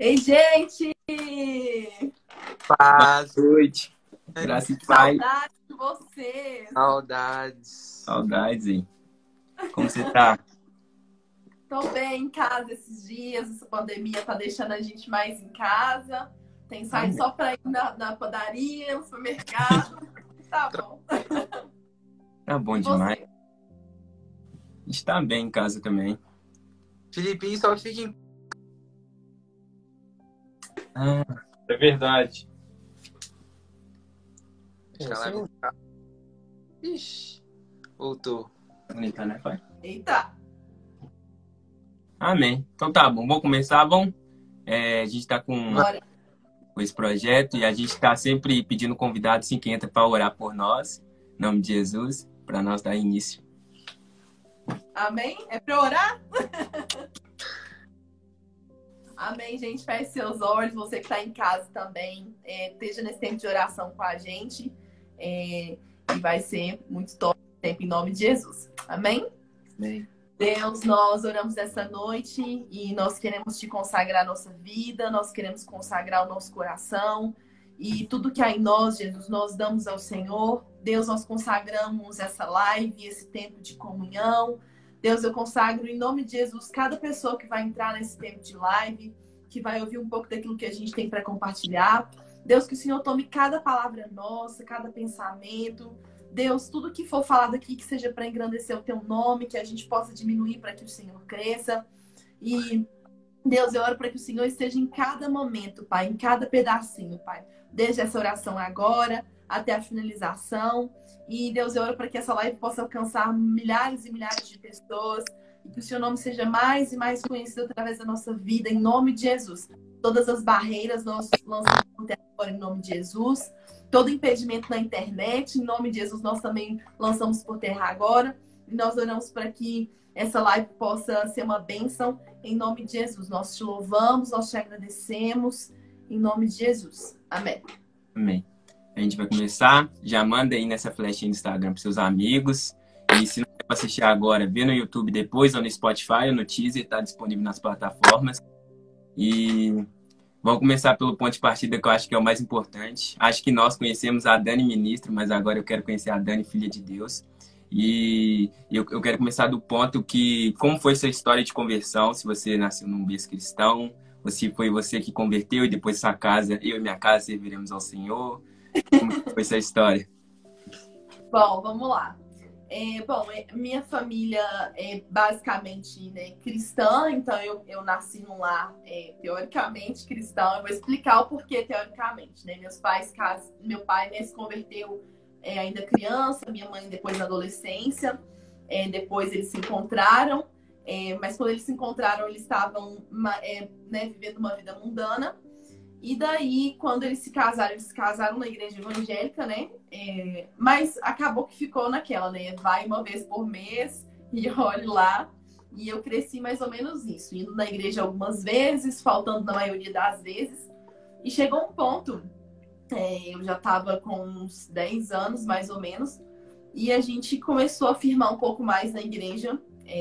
Ei, gente! Paz, Boa noite. Graça e paz. Saudade de vocês! saudades. Saudades, hein? Como você tá? Tô bem em casa esses dias, essa pandemia tá deixando a gente mais em casa. Tem saído só pra ir na padaria, no supermercado. Tá bom. Tá bom E demais. você? A gente tá bem em casa também. Filipinho só fica em... Ah, É verdade. Deixa lá no... Ixi, voltou. bonita, né, pai? Eita! Amém. Então tá bom. Vamos começar, bom? A gente tá Bora! com esse projeto e a gente tá sempre pedindo convidado, assim, que entra pra orar por nós. Em nome de Jesus, pra nós dar início. Amém? É pra orar? Amém, gente. Feche seus olhos. Você que tá em casa também, esteja nesse tempo de oração com a gente. E vai ser muito top tempo em nome de Jesus. Amém? Amém. Deus, nós oramos essa noite e nós queremos te consagrar a nossa vida, nós queremos consagrar o nosso coração e tudo que há em nós, Jesus, nós damos ao Senhor. Deus, nós consagramos essa live, esse tempo de comunhão. Deus, eu consagro em nome de Jesus cada pessoa que vai entrar nesse tempo de live, que vai ouvir um pouco daquilo que a gente tem para compartilhar. Deus, que o Senhor tome cada palavra nossa, cada pensamento. Deus, tudo que for falado aqui, que seja para engrandecer o teu nome, que a gente possa diminuir para que o Senhor cresça. E, Deus, eu oro para que o Senhor esteja em cada momento, Pai, em cada pedacinho, Pai. Desde essa oração agora até a finalização. E, Deus, eu oro para que essa live possa alcançar milhares e milhares de pessoas e que o seu nome seja mais e mais conhecido através da nossa vida, em nome de Jesus. Todas as barreiras nós lançamos por terra agora, em nome de Jesus. Todo impedimento na internet, em nome de Jesus, nós também lançamos por terra agora. E nós oramos para que essa live possa ser uma bênção, em nome de Jesus. Nós te louvamos, nós te agradecemos, em nome de Jesus. Amém. Amém. A gente vai começar. Já manda aí nessa flechinha no Instagram para seus amigos. E se não quer assistir agora, vê no YouTube depois, ou no Spotify, ou no Teaser, tá disponível nas plataformas. E vamos começar pelo ponto de partida, que eu acho que é o mais importante. Acho que nós conhecemos a Dani ministro, mas agora eu quero conhecer a Dani, filha de Deus. E eu quero começar do ponto que, como foi sua história de conversão, se você nasceu num berço cristão, ou se foi você que converteu e depois sua casa, eu e minha casa serviremos ao Senhor. Como foi essa história? Bom, vamos lá. Minha família é basicamente, né, cristã, então eu nasci num lar teoricamente cristão. Eu vou explicar o porquê teoricamente, né? Meu pai, né, se converteu ainda criança, minha mãe depois na adolescência, depois eles se encontraram, mas quando eles se encontraram eles estavam né, vivendo uma vida mundana. E daí, quando eles se casaram na igreja evangélica, né? Mas acabou que ficou naquela, né? Vai uma vez por mês e olhe lá. E eu cresci mais ou menos isso, indo na igreja algumas vezes, faltando na maioria das vezes. E chegou um ponto, eu já estava com uns 10 anos, mais ou menos, e a gente começou a firmar um pouco mais na igreja.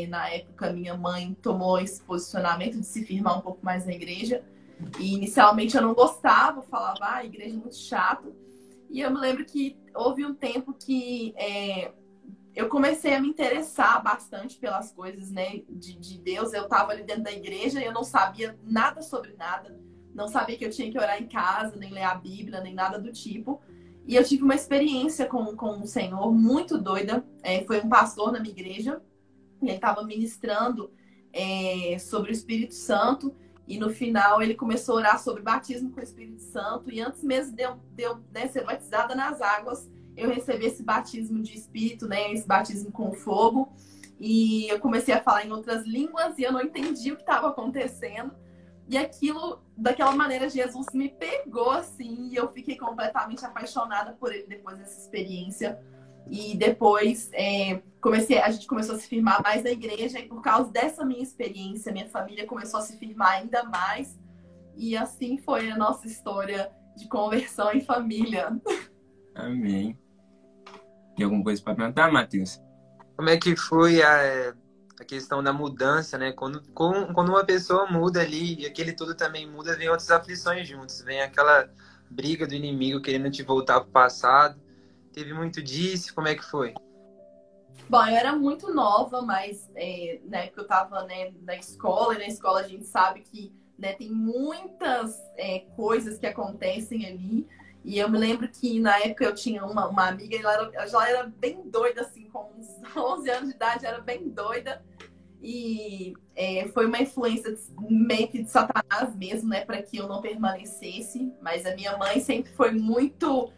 Na época, minha mãe tomou esse posicionamento de se firmar um pouco mais na igreja. E inicialmente eu não gostava, falava, a igreja é muito chato. E eu me lembro que houve um tempo que eu comecei a me interessar bastante pelas coisas, né, de Deus. Eu estava ali dentro da igreja e eu não sabia nada sobre nada. Não sabia que eu tinha que orar em casa, nem ler a Bíblia, nem nada do tipo. E eu tive uma experiência com o Senhor muito doida. Foi um pastor na minha igreja. E ele estava ministrando sobre o Espírito Santo. E no final ele começou a orar sobre batismo com o Espírito Santo. E antes mesmo de eu né, ser batizada nas águas, eu recebi esse batismo de Espírito, né, esse batismo com fogo. E eu comecei a falar em outras línguas e eu não entendi o que estava acontecendo. E aquilo, daquela maneira, Jesus me pegou assim. E eu fiquei completamente apaixonada por ele depois dessa experiência. E depois a gente começou a se firmar mais na igreja. E por causa dessa minha experiência, minha família começou a se firmar ainda mais. E assim foi a nossa história de conversão em família. Amém. Tem alguma coisa para perguntar, Matheus? Como é que foi a questão da mudança, né? Quando uma pessoa muda ali e aquele tudo também muda, vem outras aflições juntos. Vem aquela briga do inimigo querendo te voltar pro passado. Teve muito disso? Como é que foi? Bom, eu era muito nova, mas na época eu tava, né, na escola, e na escola a gente sabe que, né, tem muitas coisas que acontecem ali. E eu me lembro que na época eu tinha uma amiga, ela já era bem doida, assim, com uns 11 anos de idade, era bem doida. E foi uma influência meio que de Satanás mesmo, né, para que eu não permanecesse. Mas a minha mãe sempre foi muito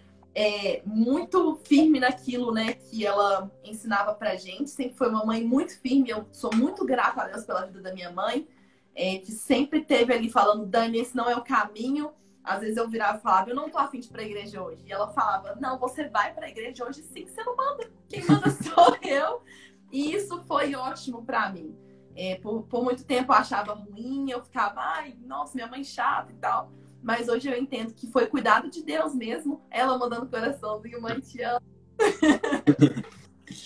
firme naquilo, né, que ela ensinava pra gente. Sempre foi uma mãe muito firme. Eu sou muito grata a Deus pela vida da minha mãe, que sempre teve ali falando: Dani, esse não é o caminho. Às vezes eu virava e falava: eu não tô afim de ir pra igreja hoje. E ela falava: não, você vai pra igreja hoje sim, você não manda. Quem manda sou eu. E isso foi ótimo pra mim. Por muito tempo eu achava ruim, eu ficava: ai, nossa, minha mãe chata e tal. Mas hoje eu entendo que foi cuidado de Deus mesmo. Ela mandando coraçãozinho, mãe, te amo.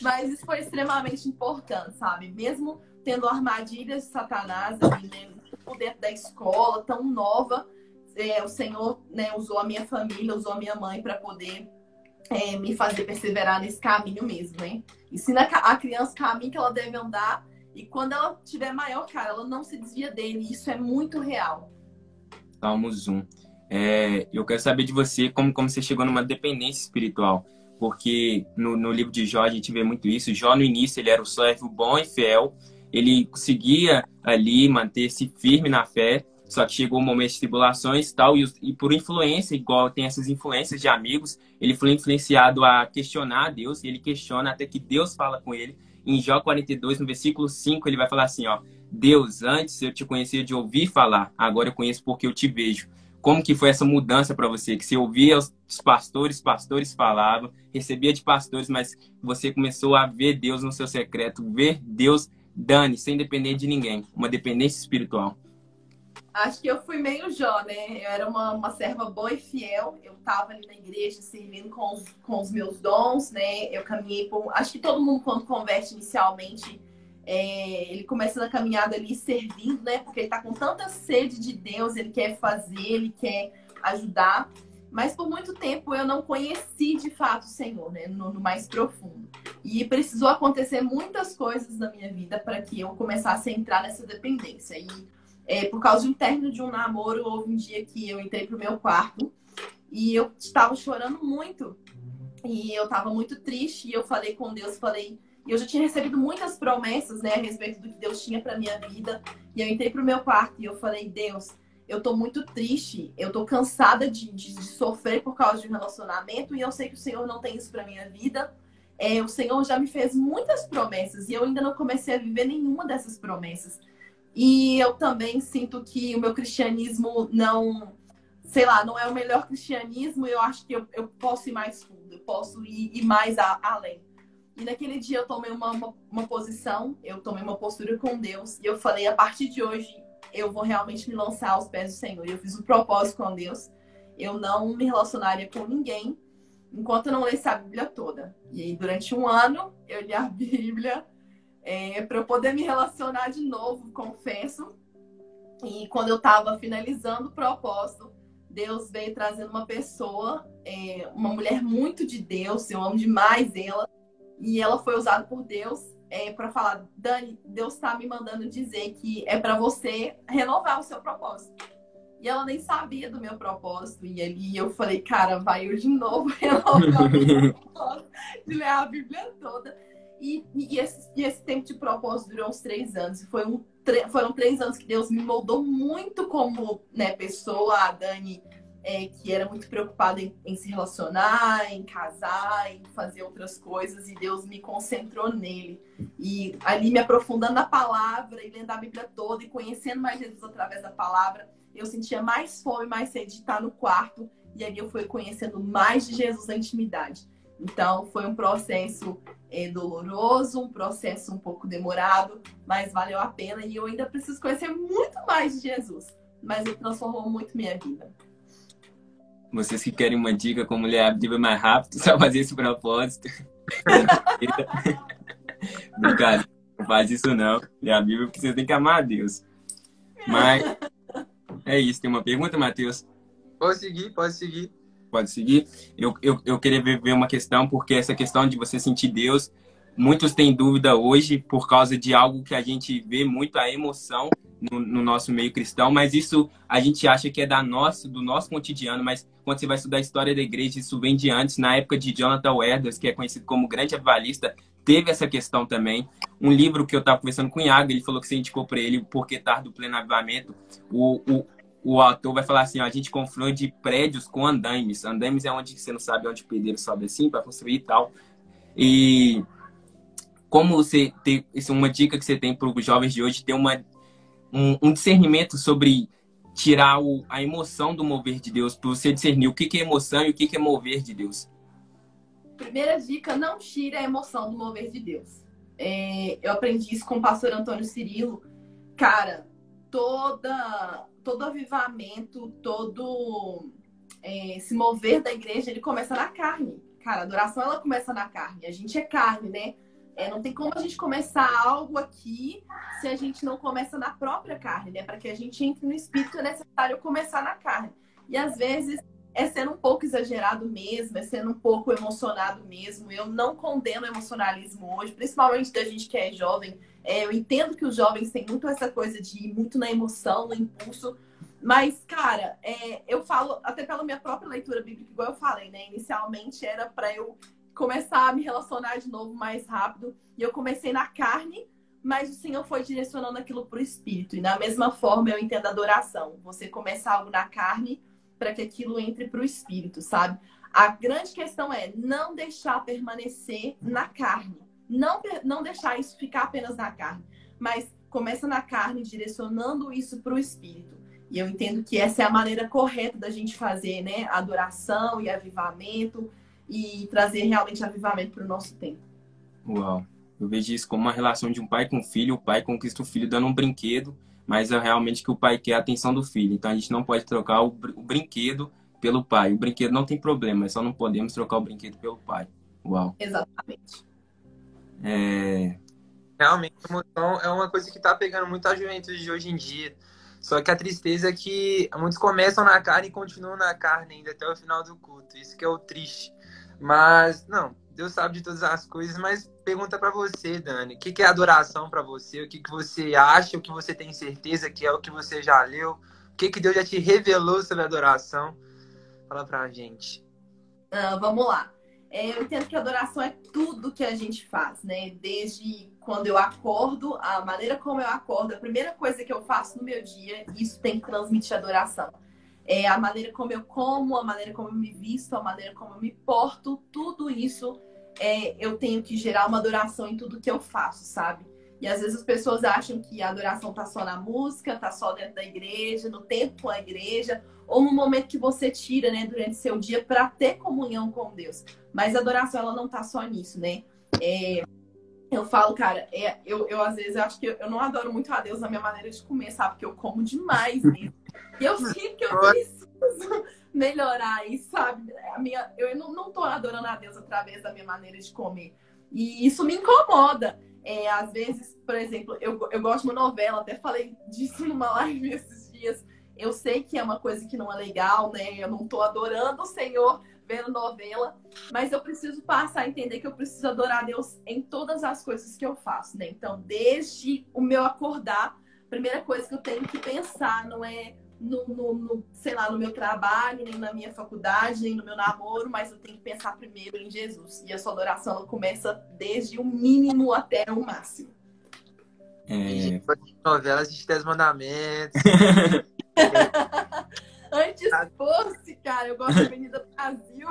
Mas isso foi extremamente importante, sabe? Mesmo tendo armadilhas de Satanás ali, né, dentro da escola, tão nova, o Senhor, né, usou a minha família, usou a minha mãe para poder me fazer perseverar nesse caminho mesmo, né? Ensina a criança o caminho que ela deve andar, e quando ela tiver maior, cara, ela não se desvia dele. E isso é muito real. Salmos 1. Eu quero saber de você como você chegou numa dependência espiritual. Porque no livro de Jó a gente vê muito isso. Jó, no início, ele era um servo bom e fiel. Ele conseguia ali manter-se firme na fé. Só que chegou um momento de tribulações e tal. E por influência, igual tem essas influências de amigos, ele foi influenciado a questionar a Deus. E ele questiona até que Deus fala com ele. Em Jó 42, no versículo 5, ele vai falar assim, ó: Deus, antes eu te conhecia de ouvir falar, agora eu conheço porque eu te vejo. Como que foi essa mudança para você? Que você ouvia os pastores falavam, recebia de pastores, mas você começou a ver Deus no seu secreto, ver Deus, Dani, sem depender de ninguém. Uma dependência espiritual. Acho que eu fui meio Jó, né? Eu era uma serva boa e fiel. Eu estava ali na igreja servindo com os meus dons, né? Eu caminhei por... Acho que todo mundo, quando converte inicialmente, ele começa na caminhada ali servindo, né? Porque ele tá com tanta sede de Deus, ele quer fazer, ele quer ajudar. Mas por muito tempo eu não conheci de fato o Senhor, né? No mais profundo. E precisou acontecer muitas coisas na minha vida para que eu começasse a entrar nessa dependência. E por causa de um término de um namoro, houve um dia que eu entrei pro meu quarto e eu estava chorando muito. E eu estava muito triste, e eu falei com Deus, e eu já tinha recebido muitas promessas, né, a respeito do que Deus tinha para minha vida. E eu entrei pro meu quarto e eu falei: Deus, eu tô muito triste, eu tô cansada de sofrer por causa de um relacionamento, e eu sei que o Senhor não tem isso para minha vida. O Senhor já me fez muitas promessas e eu ainda não comecei a viver nenhuma dessas promessas. E eu também sinto que o meu cristianismo não, sei lá, não é o melhor cristianismo. Eu acho que eu posso ir mais fundo, eu posso ir mais além. E naquele dia eu tomei uma posição, eu tomei uma postura com Deus. E eu falei: a partir de hoje eu vou realmente me lançar aos pés do Senhor. E eu fiz um propósito com Deus. Eu não me relacionaria com ninguém enquanto eu não lesse a Bíblia toda. E aí, durante um ano, eu li a Bíblia para eu poder me relacionar de novo, confesso. E quando eu estava finalizando o propósito, Deus veio trazendo uma pessoa, uma mulher muito de Deus. Eu amo demais ela. E ela foi usada por Deus para falar: Dani, Deus está me mandando dizer que é para você renovar o seu propósito. E ela nem sabia do meu propósito. E ali eu falei: cara, vai eu de novo renovar o meu propósito de ler a Bíblia toda. E esse tempo de propósito durou uns 3 anos. E foram 3 anos que Deus me moldou muito como, né, pessoa. A Dani, que era muito preocupada em se relacionar, em casar, em fazer outras coisas. E Deus me concentrou nele. E ali, me aprofundando na palavra e lendo a Bíblia toda e conhecendo mais Jesus através da palavra, eu sentia mais fome, mais sede de estar no quarto. E ali eu fui conhecendo mais de Jesus na intimidade. Então, foi um processo doloroso, um processo um pouco demorado, mas valeu a pena. E eu ainda preciso conhecer muito mais de Jesus. Mas ele transformou muito minha vida. Vocês que querem uma dica como ler a Bíblia mais rápido, só fazer esse propósito. Obrigado. Não faz isso não. É a Bíblia porque você tem que amar a Deus. Mas é isso. Tem uma pergunta, Matheus? Pode seguir, pode seguir. Pode seguir. Eu queria ver uma questão, porque essa questão de você sentir Deus, muitos têm dúvida hoje por causa de algo que a gente vê muito, a emoção no nosso meio cristão, mas isso a gente acha que é do nosso cotidiano, mas quando você vai estudar a história da igreja, isso vem de antes. Na época de Jonathan Edwards, que é conhecido como grande avivalista, teve essa questão também. Um livro que eu estava conversando com o Iago, ele falou que você indicou para ele o Porquê Tarde do Pleno Avivamento. O autor vai falar assim, ó, a gente confunde prédios com andaimes. Andaimes é onde você não sabe onde o pedreiro sobe assim para construir e tal. E como você tem, isso é uma dica que você tem para os jovens de hoje, ter um discernimento sobre tirar a emoção do mover de Deus, para você discernir o que é emoção e o que é mover de Deus. Primeira dica, não tire a emoção do mover de Deus. Eu aprendi isso com o pastor Antônio Cirilo. Cara, todo avivamento, todo se mover da igreja, ele começa na carne. Cara, a adoração, ela começa na carne. A gente é carne, né? Não tem como a gente começar algo aqui se a gente não começa na própria carne, né? Para que a gente entre no espírito, é necessário começar na carne. E às vezes é sendo um pouco exagerado mesmo, é sendo um pouco emocionado mesmo. Eu não condeno o emocionalismo hoje, principalmente da gente que é jovem. Eu entendo que os jovens têm muito essa coisa de ir muito na emoção, no impulso. Mas, cara, eu falo, até pela minha própria leitura bíblica, igual eu falei, né? Inicialmente era para eu começar a me relacionar de novo mais rápido. E eu comecei na carne, mas o Senhor foi direcionando aquilo para o espírito. E da mesma forma eu entendo a adoração. Você começa algo na carne para que aquilo entre para o espírito, sabe? A grande questão é não deixar permanecer na carne. Não deixar isso ficar apenas na carne. Mas começa na carne, direcionando isso para o espírito. E eu entendo que essa é a maneira correta da gente fazer, né? Adoração e avivamento. E trazer realmente avivamento para o nosso tempo. Uau! Eu vejo isso como uma relação de um pai com o filho. O pai conquista o filho dando um brinquedo, mas é realmente que o pai quer a atenção do filho. Então a gente não pode trocar o brinquedo pelo pai. O brinquedo não tem problema, só não podemos trocar o brinquedo pelo pai. Uau! Exatamente. Realmente, a emoção é uma coisa que está pegando muito a juventude de hoje em dia. Só que a tristeza é que muitos começam na carne e continuam na carne ainda até o final do culto. Isso que é o triste. Mas, não, Deus sabe de todas as coisas, mas pergunta pra você, Dani, o que é adoração pra você? O que você acha, o que você tem certeza que é, o que você já leu? O que Deus já te revelou sobre a adoração? Fala pra gente. Vamos lá. Eu entendo que a adoração é tudo que a gente faz, né? Desde quando eu acordo, a maneira como eu acordo, a primeira coisa que eu faço no meu dia, isso tem que transmitir adoração. A maneira como eu como, a maneira como eu me visto, a maneira como eu me porto, tudo isso eu tenho que gerar uma adoração em tudo que eu faço, sabe? E às vezes as pessoas acham que a adoração tá só na música, tá só dentro da igreja, no tempo com a igreja, ou no momento que você tira, né, durante seu dia para ter comunhão com Deus. Mas a adoração, ela não tá só nisso, né? Eu falo, cara, eu às vezes acho que eu não adoro muito a Deus na minha maneira de comer, sabe? Porque eu como demais mesmo. E eu sinto que eu preciso melhorar isso, sabe? Eu não tô adorando a Deus através da minha maneira de comer. E isso me incomoda. Às vezes, por exemplo, eu gosto de uma novela, até falei disso numa live esses dias. Eu sei que é uma coisa que não é legal, né? Eu não tô adorando o Senhor vendo novela, mas eu preciso passar a entender que eu preciso adorar a Deus em todas as coisas que eu faço, né? Então, desde o meu acordar, a primeira coisa que eu tenho que pensar não é sei lá, no meu trabalho, nem na minha faculdade, nem no meu namoro, mas eu tenho que pensar primeiro em Jesus. E a sua adoração, ela começa desde o mínimo até o máximo. Novelas de 10 mandamentos. Antes fosse, cara, eu gosto da Avenida Brasil.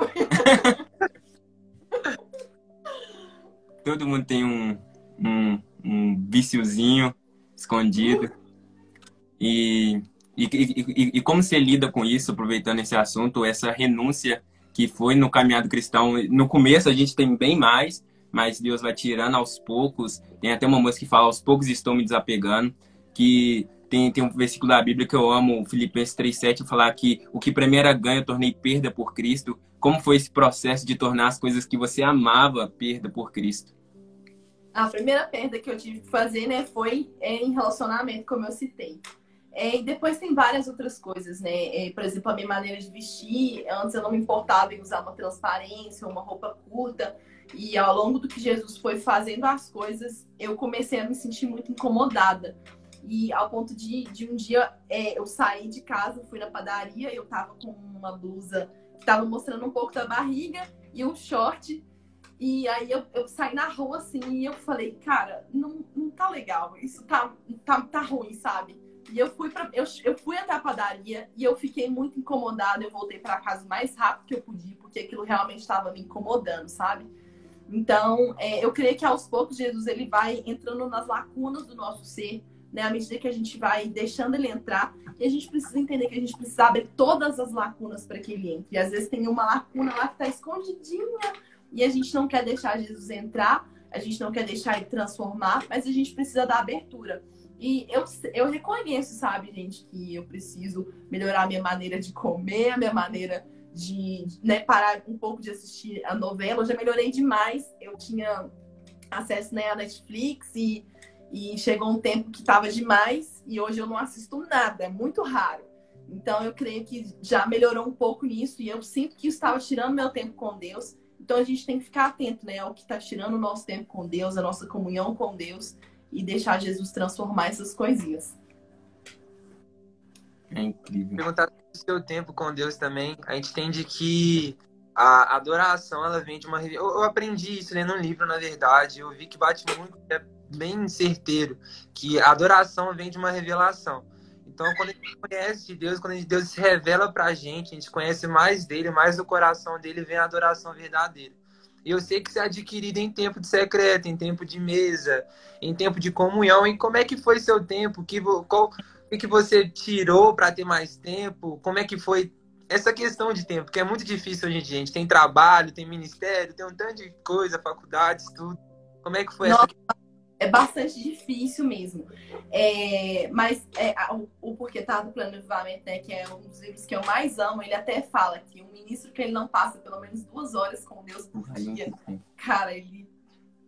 Todo mundo tem um viciozinho escondido. E como você lida com isso, aproveitando esse assunto, essa renúncia que foi no caminhado cristão? No começo a gente tem bem mais, mas Deus vai tirando aos poucos. Tem até uma música que fala, aos poucos estou me desapegando, que tem um versículo da Bíblia que eu amo, Filipenses 3,7, falar que o que pra mim era ganho eu tornei perda por Cristo. Como foi esse processo de tornar as coisas que você amava perda por Cristo? A primeira perda que eu tive que fazer, né, foi em relacionamento, como eu citei. E depois tem várias outras coisas, né? Por exemplo, a minha maneira de vestir. Antes eu não me importava em usar uma transparência, uma roupa curta. E ao longo do que Jesus foi fazendo as coisas, eu comecei a me sentir muito incomodada. E ao ponto de um dia eu saí de casa, fui na padaria, eu tava com uma blusa que tava mostrando um pouco da barriga e um short. E aí eu saí na rua assim e eu falei, cara, não tá legal, isso tá ruim, sabe? E eu fui até a padaria e eu fiquei muito incomodada. Eu voltei para casa o mais rápido que eu podia, porque aquilo realmente estava me incomodando, sabe? Então, eu creio que aos poucos Jesus ele vai entrando nas lacunas do nosso ser, né? À medida que a gente vai deixando ele entrar, e a gente precisa entender que a gente precisa abrir todas as lacunas para que ele entre. E às vezes tem uma lacuna lá que está escondidinha e a gente não quer deixar Jesus entrar, a gente não quer deixar ele transformar, mas a gente precisa dar abertura. E eu reconheço, sabe, gente, que eu preciso melhorar a minha maneira de comer, a minha maneira de, né, parar um pouco de assistir a novela. Eu já melhorei demais. Eu tinha acesso, né, à Netflix e chegou um tempo que estava demais e hoje eu não assisto nada, é muito raro. Então eu creio que já melhorou um pouco nisso e eu sinto que isso estava tirando meu tempo com Deus. Então a gente tem que ficar atento, né, ao que está tirando o nosso tempo com Deus, a nossa comunhão com Deus, e deixar Jesus transformar essas coisinhas. É incrível. Perguntar sobre o seu tempo com Deus também. A gente entende que a adoração, ela vem de uma... Eu aprendi isso lendo um livro, na verdade. Eu vi que bate muito, é bem certeiro, que a adoração vem de uma revelação. Então, quando a gente conhece Deus, quando Deus se revela pra gente, a gente conhece mais dele, mais do coração dele, vem a adoração verdadeira. E eu sei que isso é adquirido em tempo de secreto, em tempo de mesa, em tempo de comunhão. E como é que foi seu tempo? O que você tirou para ter mais tempo? Como é que foi essa questão de tempo? Que é muito difícil hoje em dia. A gente tem trabalho, tem ministério, tem um tanto de coisa, faculdades, tudo. Como é que foi essa questão? É bastante difícil mesmo. Mas o Porque Tá do Plano de Avivamento, né, que é um dos livros que eu mais amo, ele até fala que um ministro que ele não passa pelo menos 2 horas com Deus por dia, cara,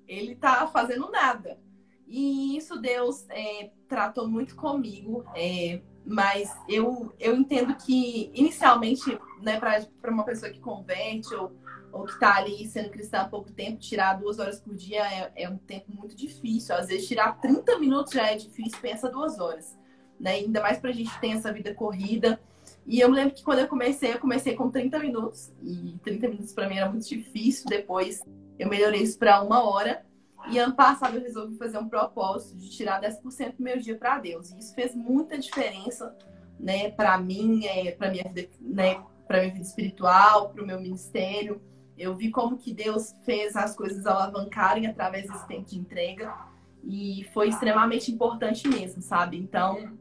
ele tá fazendo nada. E isso Deus tratou muito comigo, mas eu entendo que inicialmente, né, para uma pessoa que converte ou que está ali sendo cristã há pouco tempo, tirar 2 horas por dia é um tempo muito difícil. Às vezes tirar 30 minutos já é difícil, pensa 2 horas, né? Ainda mais pra gente que tem essa vida corrida. E eu me lembro que quando eu comecei com 30 minutos. E 30 minutos pra mim era muito difícil. Depois eu melhorei isso pra 1 hora. E ano passado eu resolvi fazer um propósito de tirar 10% do meu dia para Deus. E isso fez muita diferença, né, para mim, para minha vida, né, para minha vida espiritual, para o meu ministério. Eu vi como que Deus fez as coisas alavancarem através desse tempo de entrega. E foi extremamente importante mesmo, sabe? Então,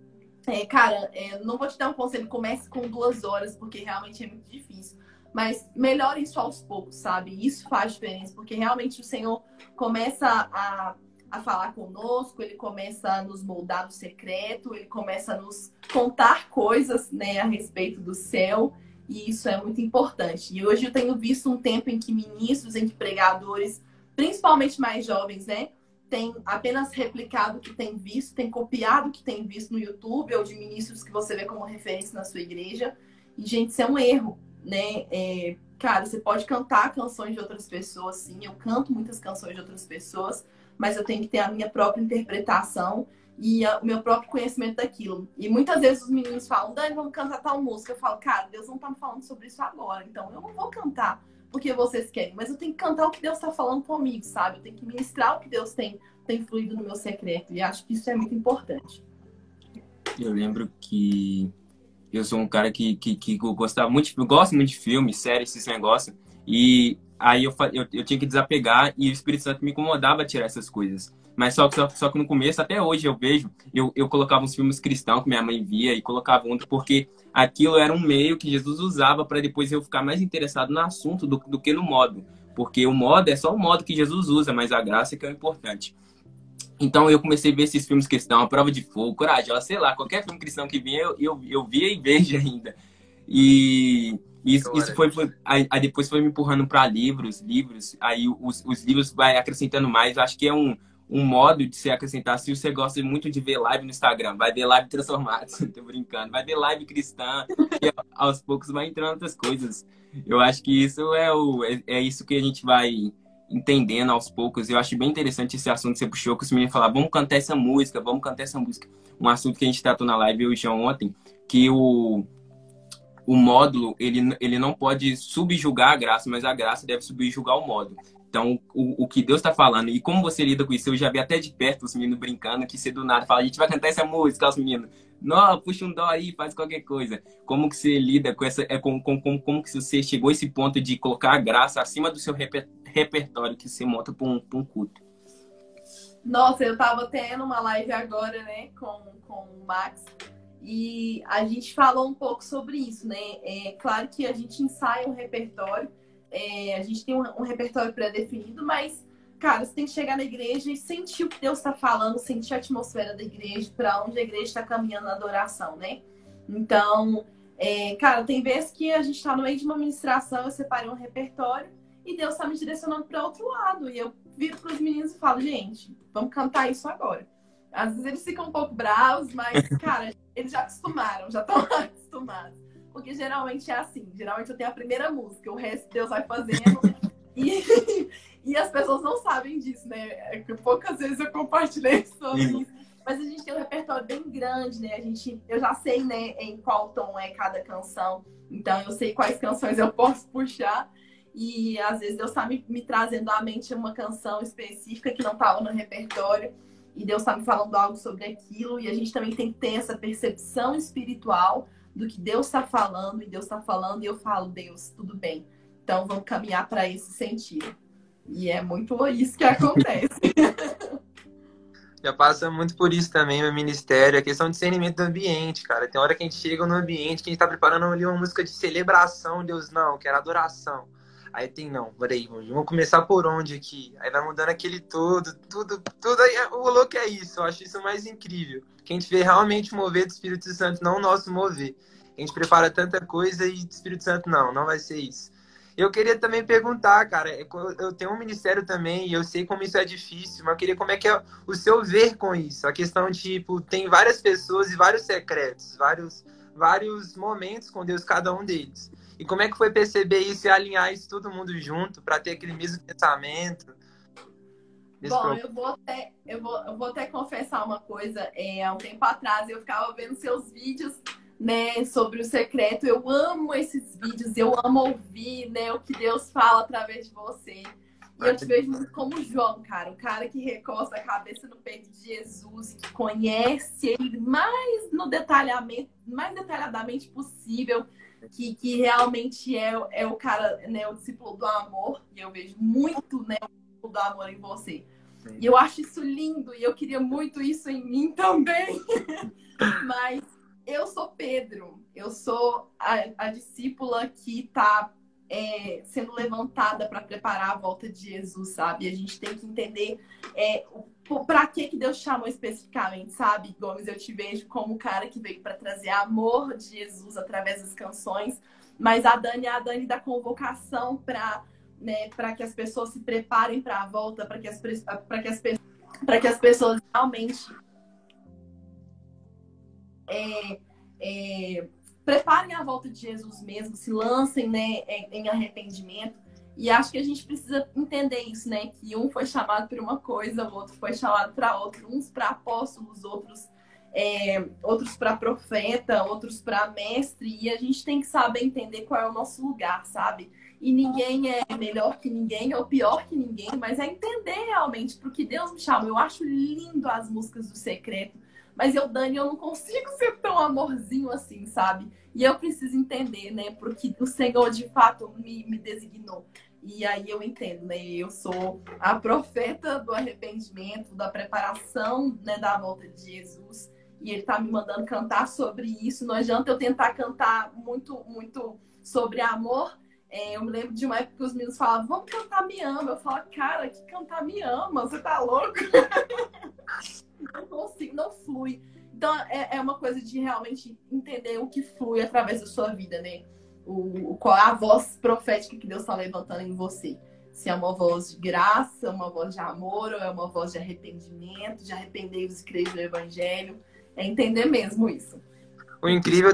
cara, não vou te dar um conselho, comece com 2 horas, porque realmente é muito difícil. Mas melhore isso aos poucos, sabe? Isso faz diferença, porque realmente o Senhor começa a falar conosco, ele começa a nos moldar no secreto, ele começa a nos contar coisas, né, a respeito do céu. E isso é muito importante. E hoje eu tenho visto um tempo em que ministros, em que pregadores, principalmente mais jovens, né, têm apenas replicado o que tem visto, têm copiado o que tem visto no YouTube ou de ministros que você vê como referência na sua igreja. E, gente, isso é um erro, né? Cara, você pode cantar canções de outras pessoas, sim. Eu canto muitas canções de outras pessoas, mas eu tenho que ter a minha própria interpretação e o meu próprio conhecimento daquilo. E muitas vezes os meninos falam, Dani, vamos cantar tal música. Eu falo, cara, Deus não tá me falando sobre isso agora, então eu não vou cantar porque vocês querem, mas eu tenho que cantar o que Deus tá falando comigo, sabe? Eu tenho que ministrar o que Deus tem fluído no meu secreto, e acho que isso é muito importante. Eu lembro que eu sou um cara que gostava muito, eu gosto muito de filmes, séries, esses negócios, e aí eu tinha que desapegar e o Espírito Santo me incomodava a tirar essas coisas. Mas só que no começo, até hoje eu vejo, eu colocava uns filmes cristãos que minha mãe via e colocava outro, porque aquilo era um meio que Jesus usava para depois eu ficar mais interessado no assunto do que no modo. Porque o modo é só o modo que Jesus usa, mas a graça é que é o importante. Então eu comecei a ver esses filmes cristãos, A Prova de Fogo, Corajosa, sei lá, qualquer filme cristão que vinha, eu via e vejo ainda. E isso foi aí depois foi me empurrando para livros, aí os livros vai acrescentando mais. Eu acho que é um um modo de se acrescentar. Se você gosta muito de ver live no Instagram, vai ver live transformados, tô brincando, vai ver live cristã, e aos poucos vai entrando outras coisas. Eu acho que isso é isso que a gente vai entendendo aos poucos. Eu acho bem interessante esse assunto que você puxou, que os meninos falaram, vamos cantar essa música, vamos cantar essa música. Um assunto que a gente tratou na live, eu e o João, ontem, que o módulo, ele não pode subjugar a graça, mas a graça deve subjugar o módulo. Então, o que Deus está falando, e como você lida com isso, eu já vi até de perto os meninos brincando, que você do nada fala, a gente vai cantar essa música, os meninos, não, puxa um dó aí, faz qualquer coisa. Como que você lida com essa, como que você chegou a esse ponto de colocar a graça acima do seu repertório que você monta para um culto? Nossa, eu tava tendo uma live agora, né, com o Max, e a gente falou um pouco sobre isso, né? É claro que a gente ensaia um repertório, a gente tem um repertório pré-definido, mas, cara, você tem que chegar na igreja e sentir o que Deus está falando, sentir a atmosfera da igreja, para onde a igreja está caminhando na adoração, né? Então, cara, tem vezes que a gente está no meio de uma ministração, eu separei um repertório e Deus está me direcionando para outro lado. E eu viro para os meninos e falo, gente, vamos cantar isso agora. Às vezes eles ficam um pouco bravos, mas, cara, eles já acostumaram, já estão acostumados. Porque geralmente é assim, geralmente eu tenho a primeira música, o resto Deus vai fazendo. E as pessoas não sabem disso, né? Poucas vezes eu compartilhei sobre isso. Mas a gente tem um repertório bem grande, né? Eu já sei, né, em qual tom é cada canção. Então eu sei quais canções eu posso puxar. E às vezes Deus está me trazendo à mente uma canção específica que não estava no repertório. E Deus está me falando algo sobre aquilo. E a gente também tem que ter essa percepção espiritual do que Deus está falando. E Deus está falando e eu falo, Deus, tudo bem. Então vamos caminhar para esse sentido. E é muito isso que acontece. Já passa muito por isso também no ministério, a questão de discernimento do ambiente, cara. Tem hora que a gente chega no ambiente, que a gente tá preparando ali uma música de celebração, Deus, não, quero adoração. Aí tem, não, peraí, vamos começar por onde aqui? Aí vai mudando aquele tudo, aí o louco é isso, eu acho isso mais incrível. Que a gente vê realmente o mover do Espírito Santo, não o nosso mover. A gente prepara tanta coisa e o Espírito Santo, não vai ser isso. Eu queria também perguntar, cara, eu tenho um ministério também e eu sei como isso é difícil, mas eu queria como é que é o seu ver com isso. A questão de, tipo, tem várias pessoas e vários secretos, vários momentos com Deus, cada um deles. E como é que foi perceber isso e alinhar isso todo mundo junto para ter aquele mesmo pensamento? Bom, eu vou até confessar uma coisa. Há um tempo atrás eu ficava vendo seus vídeos, né, sobre o secreto. Eu amo esses vídeos, eu amo ouvir, né, o que Deus fala através de você. E eu te vejo muito como João, cara, um cara que recosta a cabeça no peito de Jesus, que conhece ele mais detalhadamente possível, que realmente é o cara, né, o discípulo do amor. E eu vejo muito, né, o discípulo do amor em você. Sim. E eu acho isso lindo e eu queria muito isso em mim também. Mas eu sou Pedro, eu sou a discípula que está sendo levantada para preparar a volta de Jesus, sabe? A gente tem que entender para que Deus chamou especificamente, sabe? Gomes, eu te vejo como o cara que veio para trazer amor de Jesus através das canções, mas a Dani é a Dani da convocação para, né, para que as pessoas se preparem para a volta, para que as pessoas realmente preparem a volta de Jesus mesmo, se lancem, né, em arrependimento. E acho que a gente precisa entender isso, né? Que um foi chamado para uma coisa, o outro foi chamado para outra. Uns para apóstolos, outros para profeta, outros para mestre. E a gente tem que saber entender qual é o nosso lugar, sabe? E ninguém é melhor que ninguém ou pior que ninguém, mas é entender realmente para o que Deus me chama. Eu acho lindo as músicas do Secreto. Mas Dani, eu não consigo ser tão amorzinho assim, sabe? E eu preciso entender, né? Porque o Senhor, de fato, me designou. E aí eu entendo, né? Eu sou a profeta do arrependimento, da preparação, né, da volta de Jesus. E ele tá me mandando cantar sobre isso. Não adianta eu tentar cantar muito, muito sobre amor. Eu me lembro de uma época que os meninos falavam, vamos cantar Me Ama. Eu falo, cara, que cantar Me Ama? Você tá louco? Não consigo, não flui. Então, é uma coisa de realmente entender o que flui através da sua vida, né? Qual é a voz profética que Deus está levantando em você. Se é uma voz de graça, uma voz de amor, ou é uma voz de arrependimento, de arrepender-vos e crer no Evangelho. É entender mesmo isso. O incrível,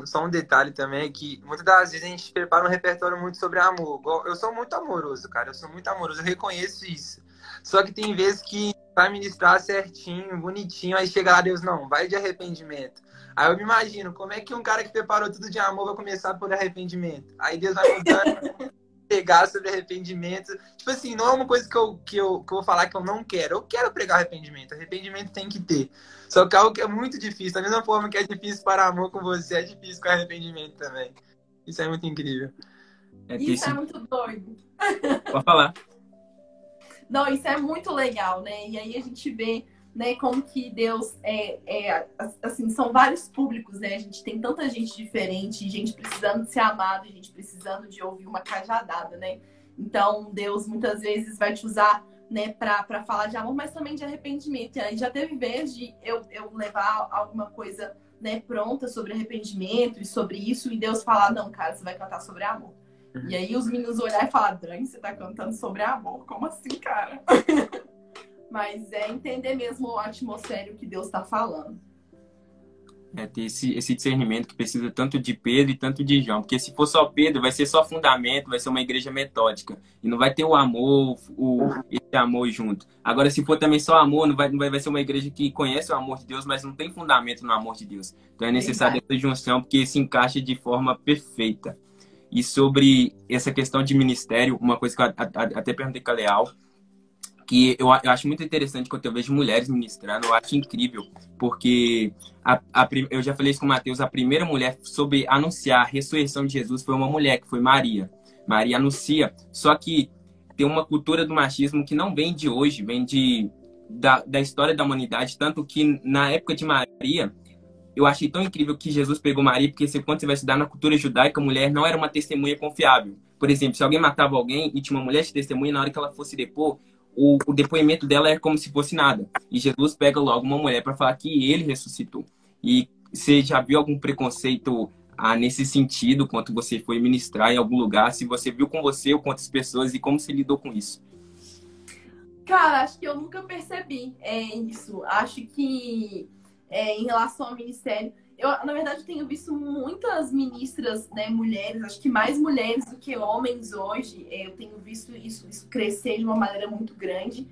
só um detalhe também, é que muitas das vezes a gente prepara um repertório muito sobre amor. Eu sou muito amoroso, cara. Eu sou muito amoroso, eu reconheço isso. Só que tem vezes que vai ministrar certinho, bonitinho, aí chega lá, Deus, não, vai de arrependimento. Aí eu me imagino, como é que um cara que preparou tudo de amor vai começar por arrependimento? Aí Deus vai mudando, pregar sobre arrependimento. Tipo assim, não é uma coisa que eu vou falar que eu não quero. Eu quero pregar arrependimento. Arrependimento tem que ter. Só que é algo que é muito difícil. Da mesma forma que é difícil para amor com você, é difícil com arrependimento também. Isso é muito incrível. Isso é muito doido. Pode falar. Não, isso é muito legal, né? E aí a gente vê, né, como que Deus assim, são vários públicos, né? A gente tem tanta gente diferente, gente precisando de ser amada, gente precisando de ouvir uma cajadada, né? Então, Deus muitas vezes vai te usar, né, para falar de amor, mas também de arrependimento. E aí já teve vez de eu levar alguma coisa, né, pronta sobre arrependimento e sobre isso, e Deus falar, não, cara, você vai cantar sobre amor. E aí os meninos olhar e falar, Dani, você tá cantando sobre amor? Como assim, cara? Mas é entender mesmo a atmosfera que Deus tá falando. É ter esse discernimento que precisa tanto de Pedro e tanto de João. Porque se for só Pedro, vai ser só fundamento, vai ser uma igreja metódica. E não vai ter o amor, esse amor junto. Agora, se for também só amor, vai ser uma igreja que conhece o amor de Deus, mas não tem fundamento no amor de Deus. Então é necessário essa junção, porque se encaixa de forma perfeita. E sobre essa questão de ministério, uma coisa que eu até perguntei com a Leal, que eu acho muito interessante quando eu vejo mulheres ministrando, eu acho incrível, porque eu já falei isso com o Mateus, a primeira mulher sobre anunciar a ressurreição de Jesus foi uma mulher, que foi Maria. Maria anuncia, só que tem uma cultura do machismo que não vem de hoje, vem da história da humanidade, tanto que na época de Maria, eu achei tão incrível que Jesus pegou Maria, porque quando você vai estudar na cultura judaica, a mulher não era uma testemunha confiável. Por exemplo, se alguém matava alguém e tinha uma mulher de testemunha, na hora que ela fosse depor, o depoimento dela é como se fosse nada. E Jesus pega logo uma mulher para falar que ele ressuscitou. E você já viu algum preconceito nesse sentido, quando você foi ministrar em algum lugar? Se você viu com você ou com outras pessoas e como você lidou com isso? Cara, acho que eu nunca percebi isso. Acho que em relação ao ministério, eu, na verdade, tenho visto muitas ministras, né, mulheres, acho que mais mulheres do que homens hoje. Eu tenho visto isso crescer de uma maneira muito grande.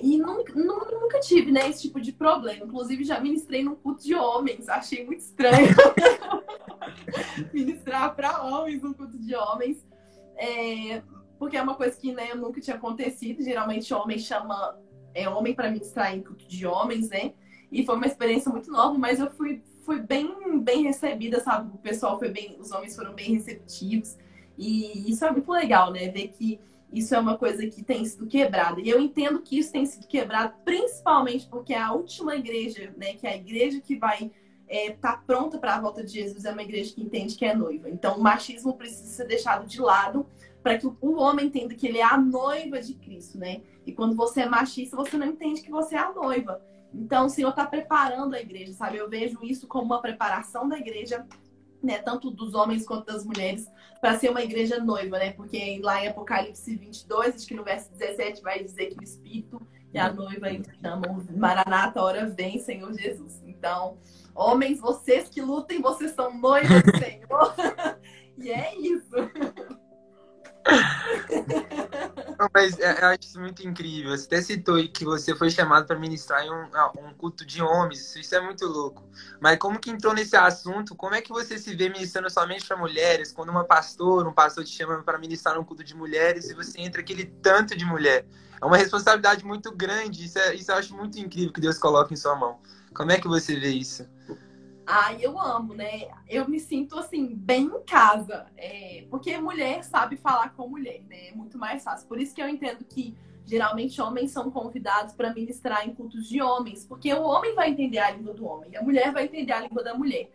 E nunca tive, né, esse tipo de problema. Inclusive, já ministrei num culto de homens. Achei muito estranho ministrar para homens num culto de homens. Porque é uma coisa que, né, nunca tinha acontecido. Geralmente, homem chama homem para ministrar em culto de homens, né? E foi uma experiência muito nova, mas eu fui bem recebida, sabe? O pessoal os homens foram bem receptivos. E isso é muito legal, né? Ver que isso é uma coisa que tem sido quebrada. E eu entendo que isso tem sido quebrado principalmente porque a última igreja, né? Que é a igreja que vai estar pronta para a volta de Jesus, é uma igreja que entende que é noiva. Então, o machismo precisa ser deixado de lado para que o homem entenda que ele é a noiva de Cristo, né? E quando você é machista, você não entende que você é a noiva. Então, o Senhor está preparando a igreja, sabe? Eu vejo isso como uma preparação da igreja, né? Tanto dos homens quanto das mulheres, para ser uma igreja noiva, né? Porque lá em Apocalipse 22, acho que no verso 17, vai dizer que o Espírito e a noiva chamam Maranata, hora vem, Senhor Jesus. Então, homens, vocês que lutem, vocês são noivas do Senhor. E é isso. Não, mas eu acho isso muito incrível. Você até citou aí que você foi chamado para ministrar em um culto de homens. Isso é muito louco. Mas como que entrou nesse assunto? Como é que você se vê ministrando somente para mulheres? Quando um pastor te chama para ministrar num culto de mulheres e você entra aquele tanto de mulher. É uma responsabilidade muito grande. Isso eu acho muito incrível que Deus coloca em sua mão. Como é que você vê isso? Eu amo, né? Eu me sinto, assim, bem em casa. Porque mulher sabe falar com mulher, né? É muito mais fácil. Por isso que eu entendo que, geralmente, homens são convidados para ministrar em cultos de homens. Porque o homem vai entender a língua do homem. E a mulher vai entender a língua da mulher.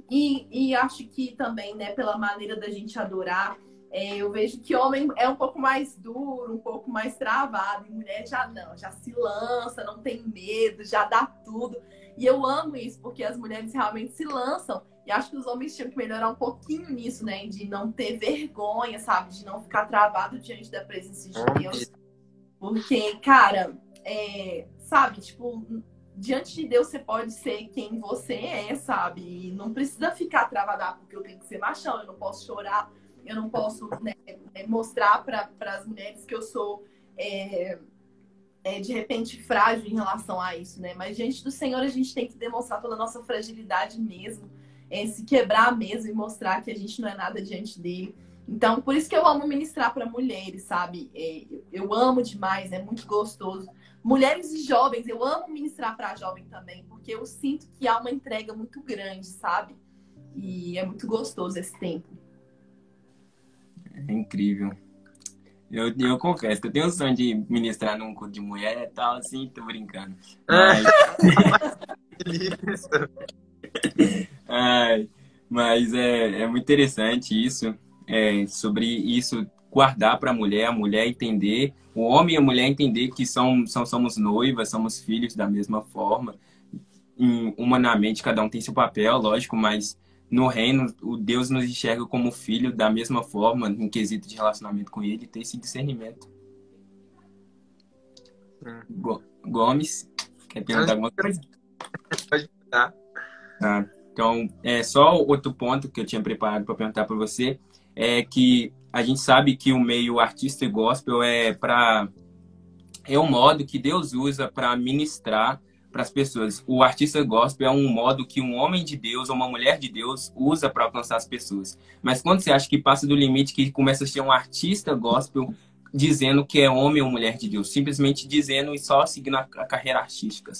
E acho que também, né, pela maneira da gente adorar, eu vejo que homem é um pouco mais duro, um pouco mais travado. E mulher já não, já se lança, não tem medo, já dá tudo. E eu amo isso, porque as mulheres realmente se lançam E acho que os homens tinham que melhorar um pouquinho nisso, né? De não ter vergonha, sabe? De não ficar travado diante da presença de Deus. Porque, cara, sabe? Tipo, diante de Deus você pode ser quem você é, sabe? E não precisa ficar travado, porque eu tenho que ser machão, eu não posso chorar, eu não posso, né, mostrar para as mulheres que eu sou... de repente frágil em relação a isso, né? Mas diante do Senhor a gente tem que demonstrar toda a nossa fragilidade mesmo, se quebrar mesmo e mostrar que a gente não é nada diante dele. Então, por isso que eu amo ministrar para mulheres, sabe? Eu amo demais, é muito gostoso. Mulheres e jovens, eu amo ministrar para jovem também, porque eu sinto que há uma entrega muito grande, sabe? E é muito gostoso esse tempo. É incrível. Eu confesso que eu tenho um sonho de ministrar num culto de mulher e tal, assim, tô brincando. Mas é muito interessante isso, sobre isso, guardar para a mulher entender, o homem e a mulher entender que somos noivas, somos filhos da mesma forma. Humanamente, cada um tem seu papel, lógico, mas no reino, o Deus nos enxerga como filho da mesma forma, em quesito de relacionamento com ele, ter esse discernimento. Gomes, quer perguntar alguma coisa? Pode perguntar. Tá. Então, só outro ponto que eu tinha preparado para perguntar para você é que a gente sabe que o meio artista e gospel é um modo que Deus usa para ministrar para as pessoas. O artista gospel é um modo que um homem de Deus ou uma mulher de Deus usa para alcançar as pessoas. Mas quando você acha que passa do limite, que começa a ser um artista gospel dizendo que é homem ou mulher de Deus, simplesmente dizendo e só seguindo a carreira artística?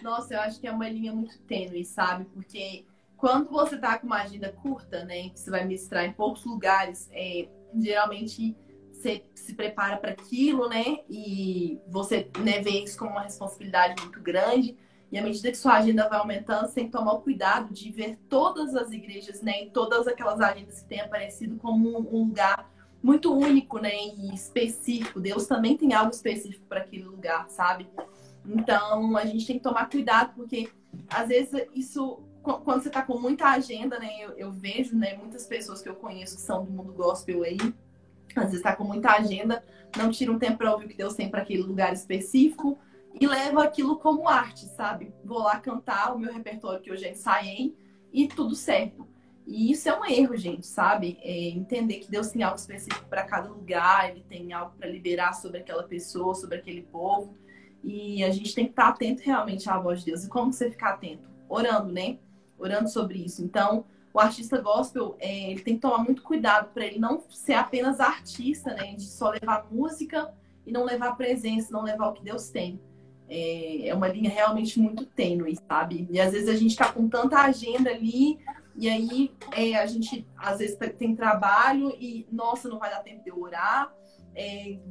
Nossa, eu acho que é uma linha muito tênue, sabe? Porque quando você tá com uma agenda curta, né, que você vai ministrar em poucos lugares, geralmente você se prepara para aquilo, né? E você, né, vê isso como uma responsabilidade muito grande. E à medida que sua agenda vai aumentando, você tem que tomar o cuidado de ver todas as igrejas, né? E todas aquelas agendas que têm aparecido como um lugar muito único, né? E específico. Deus também tem algo específico para aquele lugar, sabe? Então, a gente tem que tomar cuidado, porque às vezes isso... Quando você tá com muita agenda, né? Eu vejo, né? Muitas pessoas que eu conheço que são do mundo gospel aí, às vezes tá com muita agenda, não tira um tempo para ouvir o que Deus tem para aquele lugar específico e leva aquilo como arte, sabe? Vou lá cantar o meu repertório que eu já ensaiei e tudo certo. E isso é um erro, gente, sabe? Entender que Deus tem algo específico para cada lugar, Ele tem algo para liberar sobre aquela pessoa, sobre aquele povo. E a gente tem que estar atento realmente à voz de Deus. E como você ficar atento? Orando, né? Orando sobre isso. Então, o artista gospel, ele tem que tomar muito cuidado para ele não ser apenas artista, né? De só levar música e não levar presença, não levar o que Deus tem. É uma linha realmente muito tênue, sabe? E às vezes a gente tá com tanta agenda ali, e aí a gente às vezes tem trabalho e, nossa, não vai dar tempo de eu orar,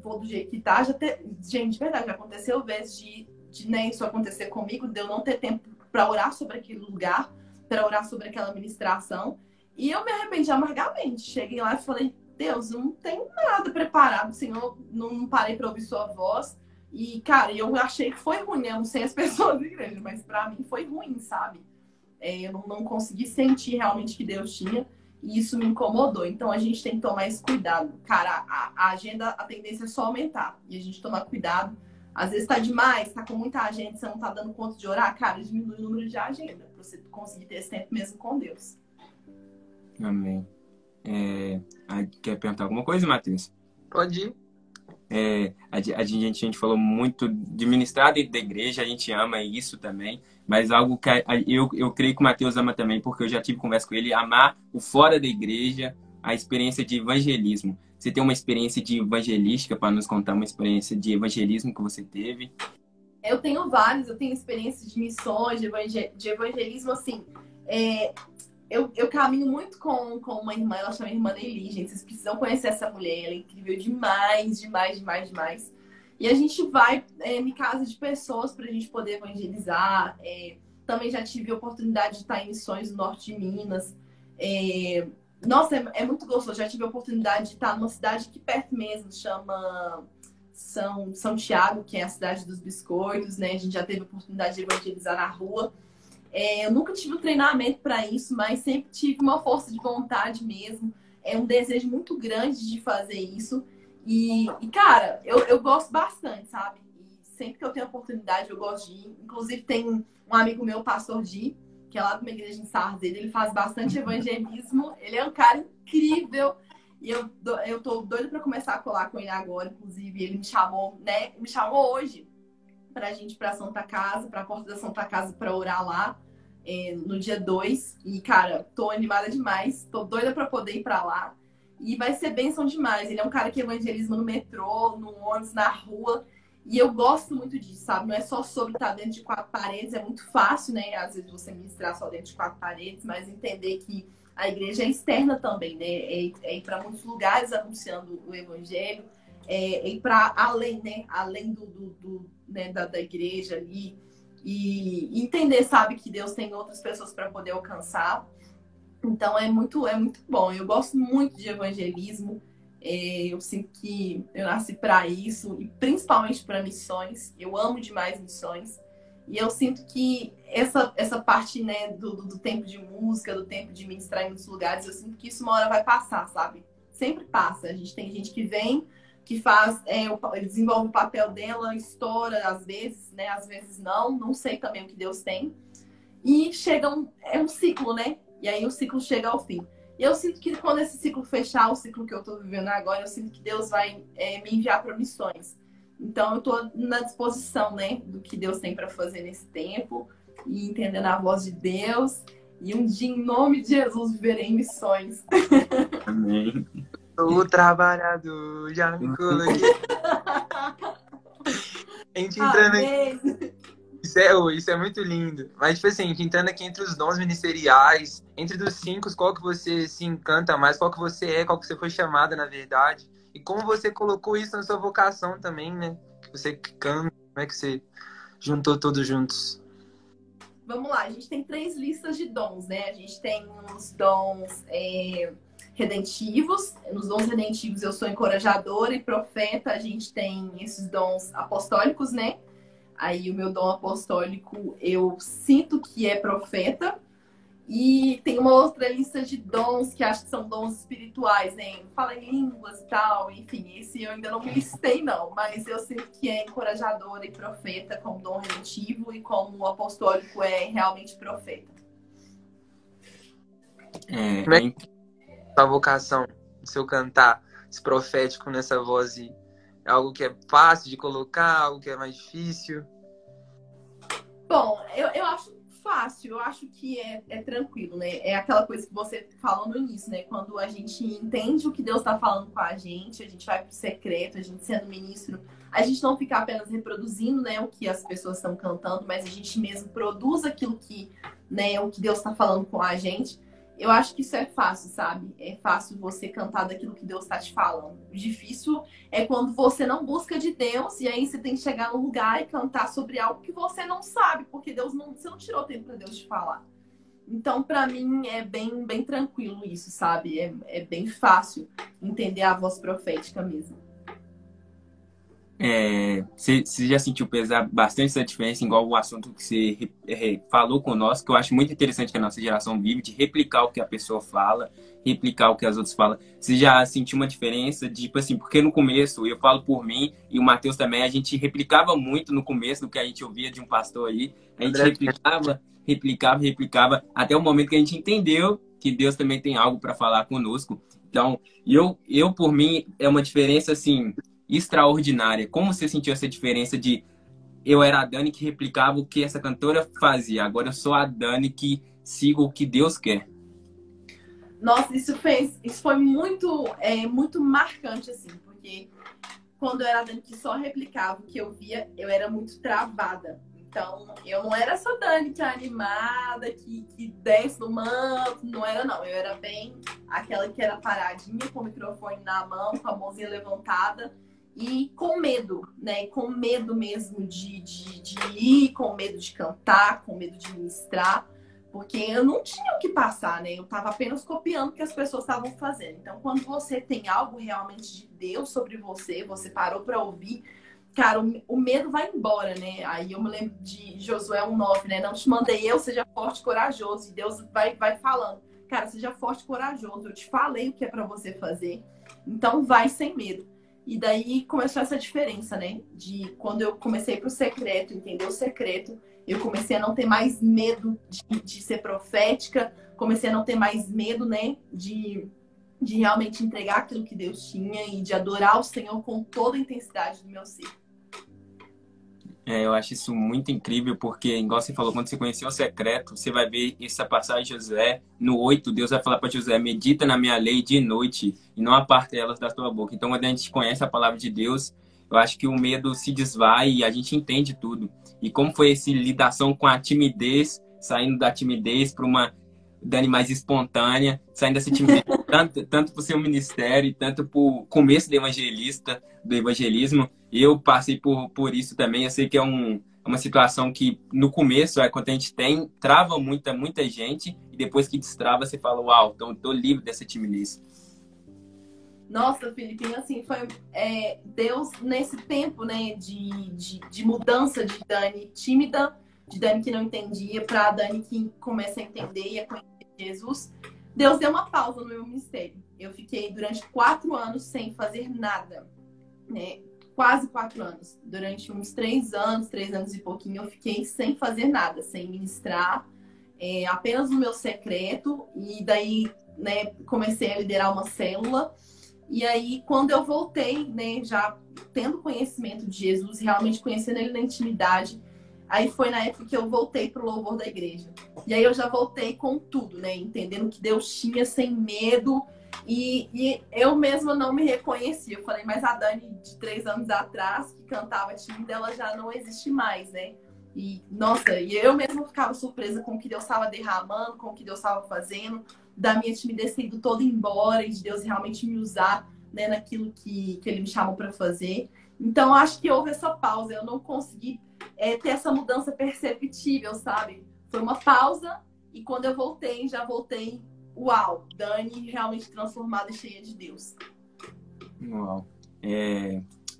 vou do jeito que tá. Gente, de verdade, já aconteceu vezes de né, isso acontecer comigo, de eu não ter tempo para orar sobre aquele lugar, para orar sobre aquela ministração. E eu me arrependi amargamente. Cheguei lá e falei, Deus, eu não tenho nada preparado, Senhor, não parei para ouvir sua voz. E, cara, eu achei que foi ruim, né? Eu não sei as pessoas da igreja, mas para mim foi ruim, sabe? Eu não consegui sentir realmente que Deus tinha, e isso me incomodou. Então a gente tem que tomar esse cuidado. Cara, a agenda, a tendência é só aumentar. E a gente tomar cuidado. Às vezes tá demais, tá com muita agenda, você não tá dando conta de orar, cara, diminui o número de agenda, pra você conseguir ter esse tempo mesmo com Deus. Amém. Quer perguntar alguma coisa, Matheus? Pode ir. A gente falou muito de ministrar dentro da igreja, a gente ama isso também, mas algo que eu creio que o Matheus ama também, porque eu já tive conversa com ele, amar o fora da igreja, a experiência de evangelismo. Você tem uma experiência de evangelística para nos contar, uma experiência de evangelismo que você teve? Eu tenho vários, eu tenho experiências de missões, de evangelismo, assim. Eu caminho muito com uma irmã, ela chama Irmã Neili, gente. Vocês precisam conhecer essa mulher, ela é incrível demais, demais, demais, demais. E a gente vai em casa de pessoas para a gente poder evangelizar. Também já tive a oportunidade de estar em missões no norte de Minas. Nossa, é muito gostoso. Já tive a oportunidade de estar numa cidade aqui perto mesmo, chama São Tiago, que é a cidade dos biscoitos, né? A gente já teve a oportunidade de evangelizar na rua. Eu nunca tive um treinamento para isso, mas sempre tive uma força de vontade mesmo. É um desejo muito grande de fazer isso. Cara, eu gosto bastante, sabe? E sempre que eu tenho oportunidade, eu gosto de ir. Inclusive, tem um amigo meu, pastor Di, que é lá de uma igreja em Sarzedo. Ele faz bastante evangelismo. Ele é um cara incrível. E eu tô doida para começar a colar com ele agora. Inclusive, ele me chamou, né? Me chamou hoje pra gente ir pra Santa Casa, pra Porta da Santa Casa, pra orar lá. No dia 2. E, cara, tô animada demais. Tô doida pra poder ir pra lá. E vai ser bênção demais. Ele é um cara que evangeliza no metrô, no ônibus, na rua. E eu gosto muito disso, sabe? Não é só sobre estar dentro de 4 paredes. É muito fácil, né? Às vezes você ministrar só dentro de 4 paredes. Mas entender que a igreja é externa também, né? É ir para muitos lugares anunciando o evangelho. É ir para além, né? Além né? da igreja ali. E entender, sabe, que Deus tem outras pessoas para poder alcançar. Então é muito bom. Eu gosto muito de evangelismo. Eu sinto que eu nasci para isso, e principalmente para missões. Eu amo demais missões. E eu sinto que essa parte, né, do tempo de música, do tempo de ministrar em muitos lugares, eu sinto que isso uma hora vai passar, sabe? Sempre passa. A gente tem gente que vem, que faz, desenvolve o papel dela, estoura às vezes, né? Às vezes não sei também o que Deus tem. E é um ciclo, né? E aí o ciclo chega ao fim. E eu sinto que quando esse ciclo fechar, o ciclo que eu tô vivendo agora, eu sinto que Deus vai me enviar para missões. Então eu tô na disposição, né? Do que Deus tem para fazer nesse tempo. E entendendo a voz de Deus. E um dia, em nome de Jesus, viverei em missões. Amém. O trabalhador já me coloquei. A gente entrando aqui. Isso é muito lindo. Mas, tipo assim, a gente entrando aqui entre os dons ministeriais, entre dos 5, qual que você se encanta mais, qual que você é, qual que você foi chamada, na verdade. E como você colocou isso na sua vocação também, né? Que você canta, como é que você juntou todos juntos? Vamos lá, a gente tem 3 listas de dons, né? A gente tem os dons redentivos. Nos dons redentivos eu sou encorajadora e profeta. A gente tem esses dons apostólicos, né? Aí o meu dom apostólico eu sinto que é profeta. E tem uma outra lista de dons que acho que são dons espirituais, né? Fala em línguas e tal, enfim, esse eu ainda não me listei, não. Mas eu sinto que é encorajadora e profeta como dom redentivo, e como apostólico é realmente profeta. Como é que é a vocação, o seu cantar, esse profético nessa voz? É algo que é fácil de colocar, algo que é mais difícil? Bom, eu acho fácil, eu acho que é tranquilo, né? É aquela coisa que você falou no início, né? Quando a gente entende o que Deus está falando com a gente vai pro secreto, a gente sendo ministro, a gente não fica apenas reproduzindo, né, o que as pessoas estão cantando, mas a gente mesmo produz aquilo que, né, o que Deus está falando com a gente. Eu acho que isso é fácil, sabe? É fácil você cantar daquilo que Deus está te falando. O difícil é quando você não busca de Deus, e aí você tem que chegar num lugar e cantar sobre algo que você não sabe, porque você não tirou tempo para Deus te falar. Então, para mim, é bem tranquilo isso, sabe? É bem fácil entender a voz profética mesmo. Você já sentiu pesar bastante essa diferença, igual o assunto que você falou conosco, que eu acho muito interessante que a nossa geração vive, de replicar o que a pessoa fala, replicar o que as outras falam. Você já sentiu uma diferença, tipo assim, porque no começo, eu falo por mim, e o Matheus também, a gente replicava muito no começo do que a gente ouvia de um pastor aí, a gente replicava, até o momento que a gente entendeu que Deus também tem algo para falar conosco. Então, eu por mim, é uma diferença assim extraordinária. Como você sentiu essa diferença de eu era a Dani que replicava o que essa cantora fazia, agora eu sou a Dani que sigo o que Deus quer? Nossa, isso foi muito marcante, assim, porque quando eu era a Dani que só replicava o que eu via, eu era muito travada. Então, eu não era essa Dani que é animada, que desce no manto, não era, não. Eu era bem aquela que era paradinha, com o microfone na mão, com a mãozinha levantada, e com medo, né? Com medo mesmo de ir, com medo de cantar, com medo de ministrar, porque eu não tinha o que passar, né? Eu estava apenas copiando o que as pessoas estavam fazendo. Então, quando você tem algo realmente de Deus sobre você, você parou para ouvir, cara, o medo vai embora, né? Aí eu me lembro de Josué 1:9, né? Não te mandei eu, seja forte e corajoso. E Deus vai falando, cara, seja forte e corajoso. Eu te falei o que é pra você fazer. Então vai sem medo. E daí começou essa diferença, né? De quando eu comecei pro secreto, entender o secreto, eu comecei a não ter mais medo de ser profética, comecei a não ter mais medo, né? De realmente entregar aquilo que Deus tinha e de adorar o Senhor com toda a intensidade do meu ser. Eu acho isso muito incrível, porque, igual você falou, quando você conheceu o secreto, você vai ver essa passagem de Josué. No 8, Deus vai falar para Josué: medita na minha lei de noite e não aparte elas da tua boca. Então, quando a gente conhece a palavra de Deus, eu acho que o medo se desvai e a gente entende tudo. E como foi essa lidação com a timidez, saindo da timidez para uma Dani mais espontânea, saindo dessa timidez, tanto para o seu ministério, tanto para o começo do evangelismo. Eu passei por isso também. Eu sei que é uma situação que no começo, quando a gente trava muita gente, e depois que destrava, você fala: uau, então eu tô livre dessa timidez. Nossa, Filipinho, assim, foi Deus nesse tempo, né, de mudança de Dani tímida, de Dani que não entendia, para Dani que começa a entender e a conhecer Jesus. Deus deu uma pausa no meu ministério. Eu fiquei durante 4 anos sem fazer nada, né? Quase 4 anos. Durante uns 3 anos e pouquinho, eu fiquei sem fazer nada, sem ministrar, apenas no meu secreto. E daí, né, comecei a liderar uma célula. E aí, quando eu voltei, né, já tendo conhecimento de Jesus, realmente conhecendo ele na intimidade, aí foi na época que eu voltei pro louvor da igreja. E aí eu já voltei com tudo, né, entendendo que Deus tinha, sem medo. E eu mesma não me reconhecia. Eu falei, mas a Dani de 3 anos atrás, que cantava tímida, ela já não existe mais, né? E, nossa, e eu mesma ficava surpresa com o que Deus estava derramando, com o que Deus estava fazendo, da minha timidez ter ido toda embora e de Deus realmente me usar, né, naquilo que Ele me chamou para fazer. Então, acho que houve essa pausa. Eu não consegui ter essa mudança perceptível, sabe? Foi uma pausa e quando eu voltei, já voltei. Uau, Dani realmente transformada e cheia de Deus. Uau.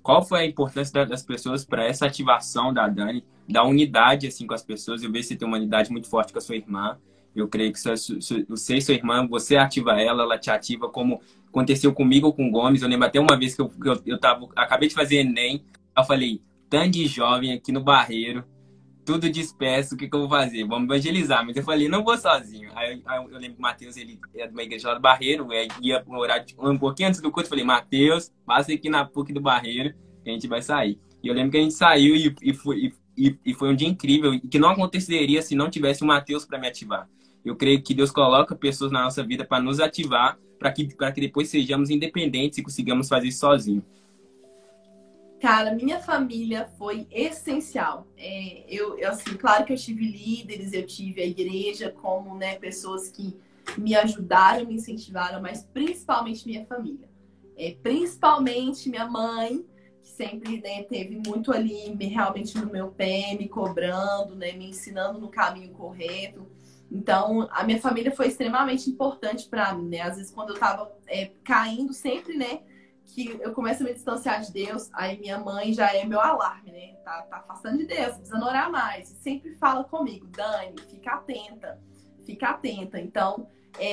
Qual foi a importância das pessoas para essa ativação da Dani, da unidade assim com as pessoas? Eu vejo que você tem uma unidade muito forte com a sua irmã. Eu creio que você e sua irmã, você ativa ela te ativa, como aconteceu comigo ou com o Gomes. Eu lembro até uma vez que eu acabei de fazer Enem, eu falei: tanto de jovem aqui no Barreiro, tudo disperso, o que eu vou fazer? Vamos evangelizar. Mas eu falei: não vou sozinho. Aí eu lembro que o Matheus, ele é de uma igreja lá do Barreiro, ia no horário um pouquinho antes do culto. Eu falei: Matheus, passa aqui na PUC do Barreiro que a gente vai sair. E eu lembro que a gente saiu e foi um dia incrível, e que não aconteceria se não tivesse o Matheus para me ativar. Eu creio que Deus coloca pessoas na nossa vida para nos ativar, para que depois sejamos independentes e consigamos fazer isso sozinhos. Cara, minha família foi essencial. Assim, claro que eu tive líderes, eu tive a igreja como, né, pessoas que me ajudaram, me incentivaram, mas principalmente minha família. Principalmente minha mãe, que sempre, né, teve muito ali, realmente no meu pé, me cobrando, né, me ensinando no caminho correto. Então, a minha família foi extremamente importante para mim, né? Às vezes, quando eu tava caindo, sempre, né, que eu começo a me distanciar de Deus, aí minha mãe já é meu alarme, né? Tá afastando de Deus, precisa orar mais. E sempre fala comigo: Dani, fica atenta, fica atenta. Então,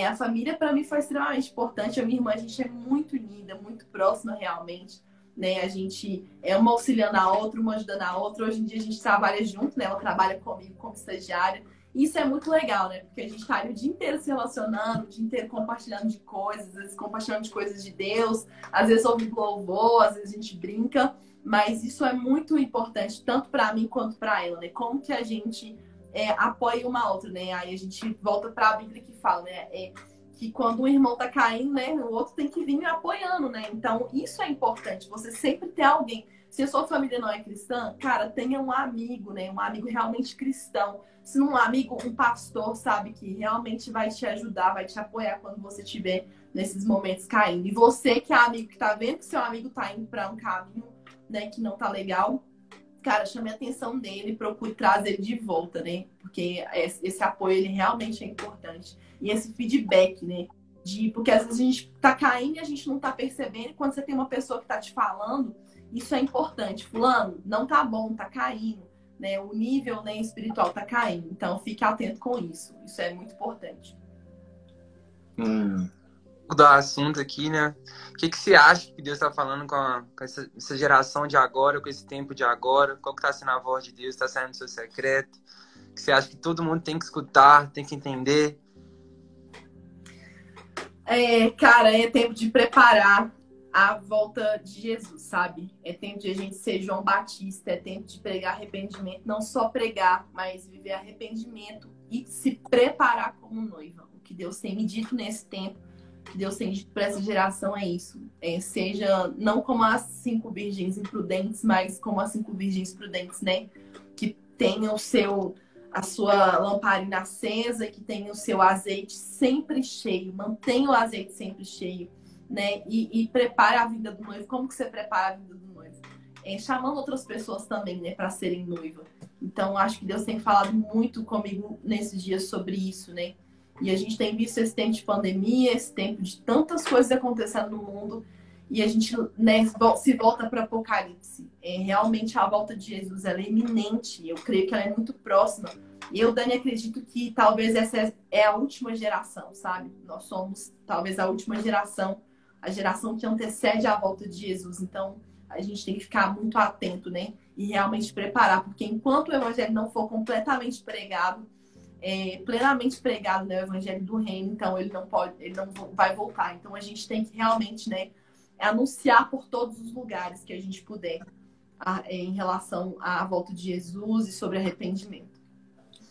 a família para mim foi extremamente importante. A minha irmã, a gente é muito unida, muito próxima realmente, né? A gente é uma auxiliando a outra, uma ajudando a outra. Hoje em dia a gente trabalha junto, né? Ela trabalha comigo como estagiária. Isso é muito legal, né? Porque a gente tá ali o dia inteiro se relacionando, o dia inteiro compartilhando de coisas, às vezes compartilhando de coisas de Deus, às vezes ouve louvor, às vezes a gente brinca, mas isso é muito importante, tanto para mim quanto para ela, né? Como que a gente apoia uma outra, né? Aí a gente volta para a Bíblia que fala, né? Que quando um irmão tá caindo, né? O outro tem que vir me apoiando, né? Então, isso é importante, você sempre ter alguém. Se a sua família não é cristã, cara, tenha um amigo, né? Um amigo realmente cristão. Se não um amigo, um pastor, sabe? Que realmente vai te ajudar, vai te apoiar quando você estiver nesses momentos caindo. E você que é amigo, que tá vendo que seu amigo tá indo para um caminho, né, que não tá legal, cara, chame a atenção dele, procure trazer ele de volta, né? Porque esse apoio, ele realmente é importante. E esse feedback, né? Porque às vezes a gente tá caindo e a gente não tá percebendo. E quando você tem uma pessoa que tá te falando, isso é importante. Fulano, não tá bom, tá caindo, né? O nível, né, espiritual tá caindo. Então, fique atento com isso. Isso é muito importante. Do assunto aqui, né? O que você acha que Deus está falando com essa geração de agora, com esse tempo de agora? Qual que está sendo a voz de Deus? Está saindo do seu secreto? Que você acha que todo mundo tem que escutar, tem que entender? Cara, é tempo de preparar a volta de Jesus, sabe? É tempo de a gente ser João Batista, é tempo de pregar arrependimento, não só pregar, mas viver arrependimento e se preparar como noiva. O que Deus tem me dito nesse tempo, o que Deus tem dito para essa geração é isso. Seja não como as 5 virgens imprudentes, mas como as 5 virgens prudentes, né? Que tenham a sua lamparina acesa, que tenha o seu azeite sempre cheio, mantenha o azeite sempre cheio, né? E prepare a vida do noivo. Como que você prepara a vida do noivo? Chamando outras pessoas também, né, para serem noiva. Então, acho que Deus tem falado muito comigo nesses dias sobre isso, né? E a gente tem visto esse tempo de pandemia, esse tempo de tantas coisas acontecendo no mundo, e a gente, né, se volta para Apocalipse. Realmente a volta de Jesus, ela é iminente. Eu creio que ela é muito próxima. E eu, Dani, acredito que talvez essa é a última geração, sabe? Nós somos talvez a última geração, a geração que antecede a volta de Jesus. Então, a gente tem que ficar muito atento, né? E realmente preparar, porque enquanto o evangelho não for completamente pregado, plenamente pregado, né, o evangelho do reino, então ele não vai voltar. Então a gente tem que realmente, né, anunciar por todos os lugares que a gente puder em relação à volta de Jesus e sobre arrependimento.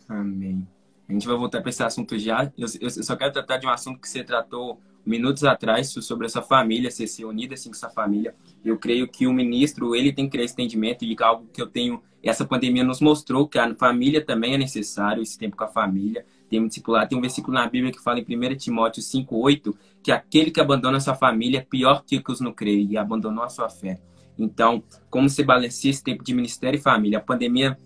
Amém. A gente vai voltar para esse assunto já. Eu só quero tratar de um assunto que você tratou minutos atrás, sobre essa família, ser unida assim com essa família. Eu creio que o ministro, ele tem que criar esse entendimento, e algo que eu tenho, essa pandemia nos mostrou que a família também é necessário, esse tempo com a família. Tem um discipulado, tem um versículo na Bíblia que fala em 1 Timóteo 5:8, que aquele que abandona a sua família é pior que os não creem e abandonou a sua fé. Então, como se balanceia esse tempo de ministério e família? A pandemia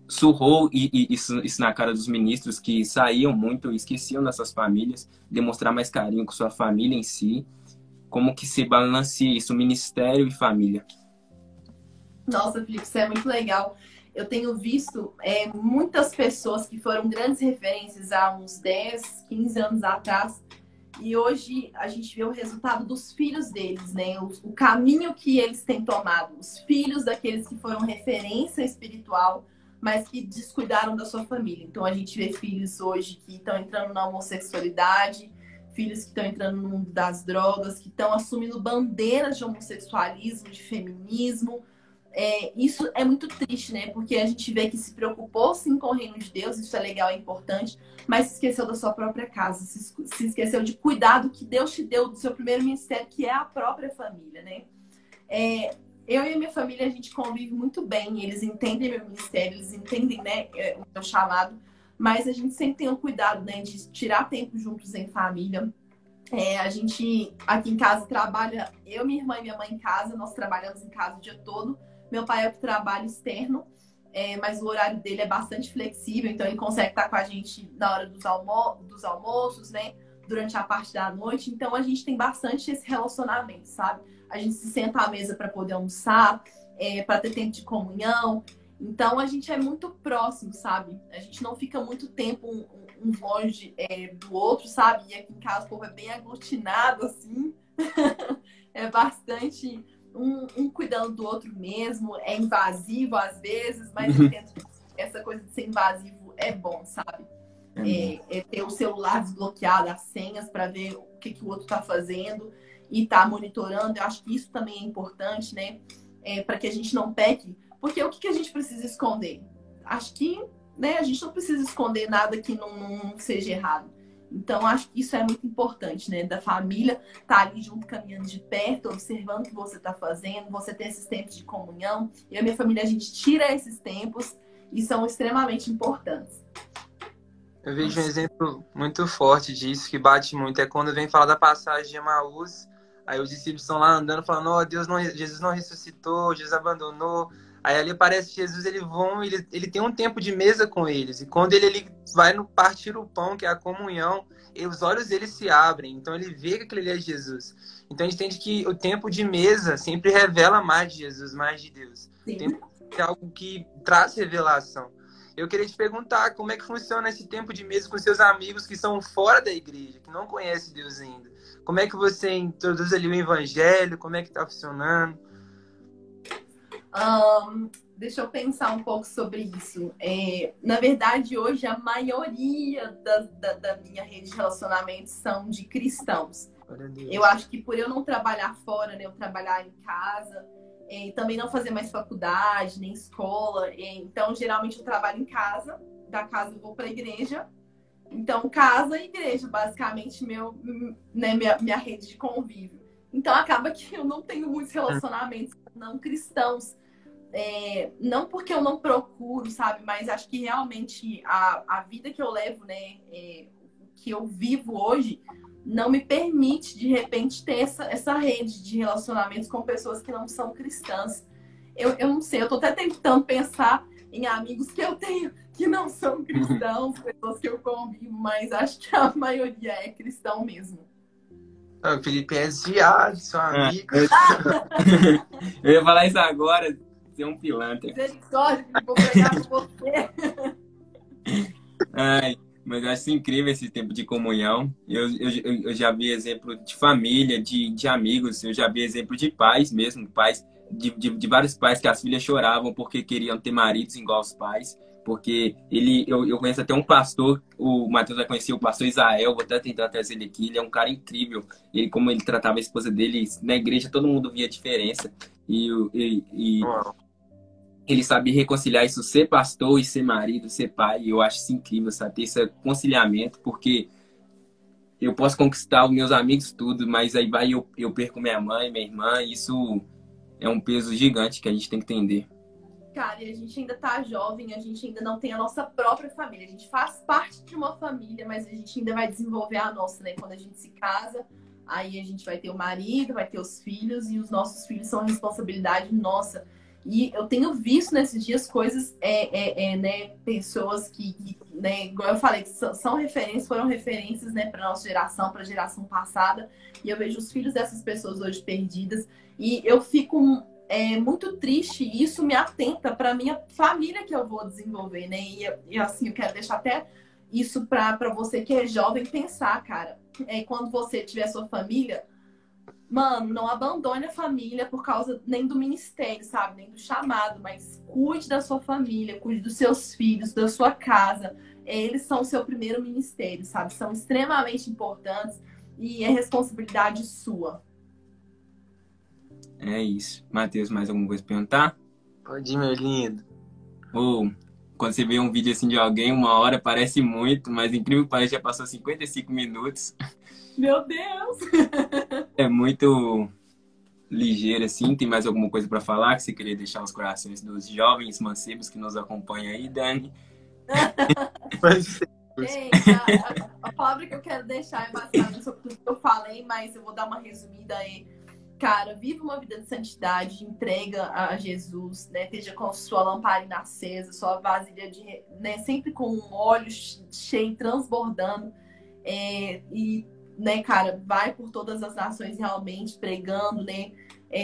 surrou isso na cara dos ministros, que saíam muito e esqueciam dessas famílias, demonstrar mais carinho com sua família em si. Como que se balanceia isso, ministério e família? Nossa, Felipe, isso é muito legal. Eu tenho visto muitas pessoas que foram grandes referências há uns 10, 15 anos atrás, e hoje a gente vê o resultado dos filhos deles, né? O caminho que eles têm tomado, os filhos daqueles que foram referência espiritual, mas que descuidaram da sua família. Então a gente vê filhos hoje que estão entrando na homossexualidade, filhos que estão entrando no mundo das drogas, que estão assumindo bandeiras de homossexualismo, de feminismo. Isso é muito triste, né? Porque a gente vê que se preocupou sim com o reino de Deus, isso é legal, é importante, mas se esqueceu da sua própria casa, se esqueceu de cuidar do que Deus te deu, do seu primeiro ministério, que é a própria família, né? Eu e a minha família, a gente convive muito bem, eles entendem meu ministério, eles entendem, né, o meu chamado, mas a gente sempre tem o cuidado, né, de tirar tempo juntos em família. A gente aqui em casa trabalha, eu, minha irmã e minha mãe em casa, nós trabalhamos em casa o dia todo. Meu pai é para trabalho externo, mas o horário dele é bastante flexível, então ele consegue estar com a gente na hora dos almoços, né, durante a parte da noite. Então a gente tem bastante esse relacionamento, sabe? A gente se senta à mesa para poder almoçar, para ter tempo de comunhão. Então a gente é muito próximo, sabe? A gente não fica muito tempo um longe do outro, sabe? E aqui em casa o povo é bem aglutinado, assim. É bastante um cuidando do outro mesmo. É invasivo às vezes, mas eu entendo que essa coisa de ser invasivo é bom, sabe? Ter o celular desbloqueado, as senhas para ver o que o outro está fazendo e tá monitorando. Eu acho que isso também é importante, né? Para que a gente não peque. Porque o que a gente precisa esconder? Acho que, né, a gente não precisa esconder nada que não seja errado. Então, acho que isso é muito importante, né? Da família tá ali junto, caminhando de perto, observando o que você tá fazendo, você tem esses tempos de comunhão. Eu e a minha família, a gente tira esses tempos e são extremamente importantes. Eu vejo um exemplo muito forte disso, que bate muito, é quando vem falar da passagem de Emaús. Aí os discípulos estão lá andando, falando, Jesus não ressuscitou, Jesus abandonou. Aí ali aparece Jesus, ele tem um tempo de mesa com eles. E quando ele vai no partir o pão, que é a comunhão, e os olhos dele se abrem. Então ele vê que aquele ali é Jesus. Então a gente entende que o tempo de mesa sempre revela mais de Jesus, mais de Deus. Sim. O tempo é algo que traz revelação. Eu queria te perguntar como é que funciona esse tempo de mesa com seus amigos que são fora da igreja, que não conhecem Deus ainda. Como é que você introduz ali o evangelho? Como é que está funcionando? Deixa eu pensar um pouco sobre isso. Na verdade, hoje a maioria da minha rede de relacionamentos são de cristãos. Eu acho que por eu não trabalhar fora, né, eu trabalhar em casa, também não fazer mais faculdade, nem escola. Então, geralmente eu trabalho em casa, da casa eu vou para a igreja. Então, casa e igreja, basicamente, minha rede de convívio. Então, acaba que eu não tenho muitos relacionamentos não cristãos. Não porque eu não procuro, sabe? Mas acho que realmente a vida que eu levo, né? Que eu vivo hoje, não me permite, de repente, ter essa rede de relacionamentos com pessoas que não são cristãs. Eu não sei, eu tô até tentando pensar em amigos que eu tenho que não são cristãos, pessoas que eu convivo, mas acho que a maioria é cristão mesmo. O Felipe é desviado, seu amigo. Eu ia falar isso agora, ser um pilantra. Misericórdia, vou pegar com você. Ai, mas eu acho incrível esse tempo de comunhão. Eu já vi exemplo de família, de amigos, eu já vi exemplo de pais mesmo, pais de vários pais que as filhas choravam porque queriam ter maridos igual aos pais. Porque eu conheço até um pastor, o Matheus vai conhecer o pastor Israel, vou até tentar trazer ele aqui, ele é um cara incrível. Como ele tratava a esposa dele, na igreja todo mundo via a diferença. E ele sabia reconciliar isso, ser pastor e ser marido, ser pai. Eu acho isso incrível, sabe? Ter esse conciliamento, porque eu posso conquistar os meus amigos tudo, mas aí eu perco minha mãe, minha irmã, isso é um peso gigante que a gente tem que entender. Cara, e a gente ainda tá jovem, a gente ainda não tem a nossa própria família. A gente faz parte de uma família, mas a gente ainda vai desenvolver a nossa, né? Quando a gente se casa, aí a gente vai ter o marido, vai ter os filhos, e os nossos filhos são responsabilidade nossa. E eu tenho visto nesses dias coisas, né? Pessoas que né? Igual eu falei, que são referências, foram referências, né? Pra nossa geração, pra geração passada. E eu vejo os filhos dessas pessoas hoje perdidas. E eu fico... muito triste, e isso me atenta para minha família que eu vou desenvolver, né? E assim, eu quero deixar até isso para você que é jovem pensar, cara. Quando você tiver sua família, mano, não abandone a família por causa nem do ministério, sabe? Nem do chamado, mas cuide da sua família, cuide dos seus filhos, da sua casa. Eles são o seu primeiro ministério, sabe? São extremamente importantes e é responsabilidade sua. É isso. Matheus, mais alguma coisa pra perguntar? Pode ir, meu lindo. Quando você vê um vídeo assim de alguém, 1 hora parece muito, mas incrível que pareça, já passou 55 minutos. Meu Deus! É muito ligeiro assim. Tem mais alguma coisa pra falar que você queria deixar nos corações dos jovens mancebos que nos acompanham aí, Dani? Gente, a palavra que eu quero deixar é basicamente sobre tudo que eu falei, mas eu vou dar uma resumida aí. Cara, viva uma vida de santidade, entrega a Jesus, né? Esteja com sua lamparina acesa, sua vasilha né? Sempre com um óleo cheio, transbordando. E, né, cara, vai por todas as nações realmente, pregando, né?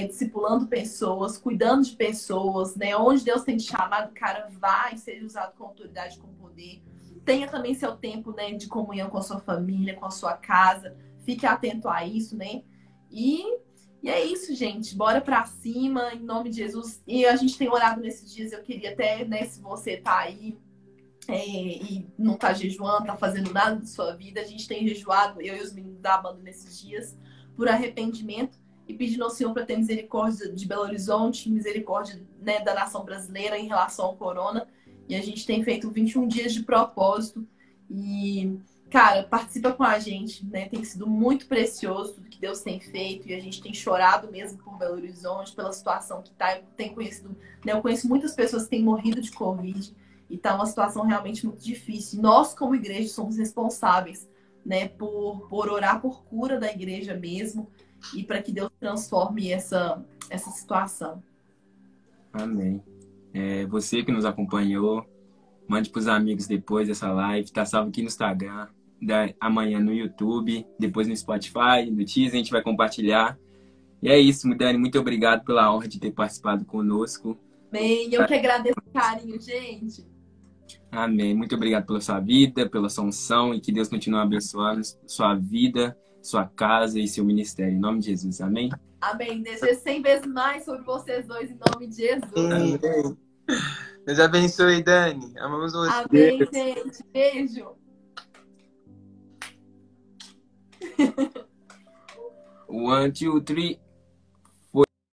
Discipulando pessoas, cuidando de pessoas, né? Onde Deus tem te chamado, cara, vai ser usado com autoridade, com poder. Tenha também seu tempo, né, de comunhão com a sua família, com a sua casa. Fique atento a isso, né? E é isso, gente. Bora pra cima, em nome de Jesus. E a gente tem orado nesses dias. Eu queria até, né, se você tá aí e não tá jejuando, tá fazendo nada da sua vida, a gente tem jejuado, eu e os meninos da banda nesses dias, por arrependimento e pedindo ao Senhor para ter misericórdia de Belo Horizonte, misericórdia, né, da nação brasileira em relação ao corona. E a gente tem feito 21 dias de propósito. E, cara, participa com a gente, né? Tem sido muito precioso tudo que Deus tem feito. E a gente tem chorado mesmo por Belo Horizonte, pela situação que tá. Eu conheço muitas pessoas que têm morrido de Covid. E tá uma situação realmente muito difícil. Nós, como igreja, somos responsáveis, né? Por orar por cura da igreja mesmo. E para que Deus transforme essa situação. Amém. Você que nos acompanhou, mande pros amigos depois dessa live. Tá salvo aqui no Instagram, amanhã no YouTube, depois no Spotify, no Teaser, a gente vai compartilhar. E é isso, Dani, muito obrigado pela honra de ter participado conosco. Bem, eu que agradeço o carinho, gente. Amém. Muito obrigado pela sua vida, pela sua unção e que Deus continue abençoando sua vida, sua casa e seu ministério. Em nome de Jesus. Amém? Amém. Desejo 100 vezes mais sobre vocês dois, em nome de Jesus. Amém. Deus abençoe, Dani. Amamos você. Amém, gente. Beijo. 1, 2, 3.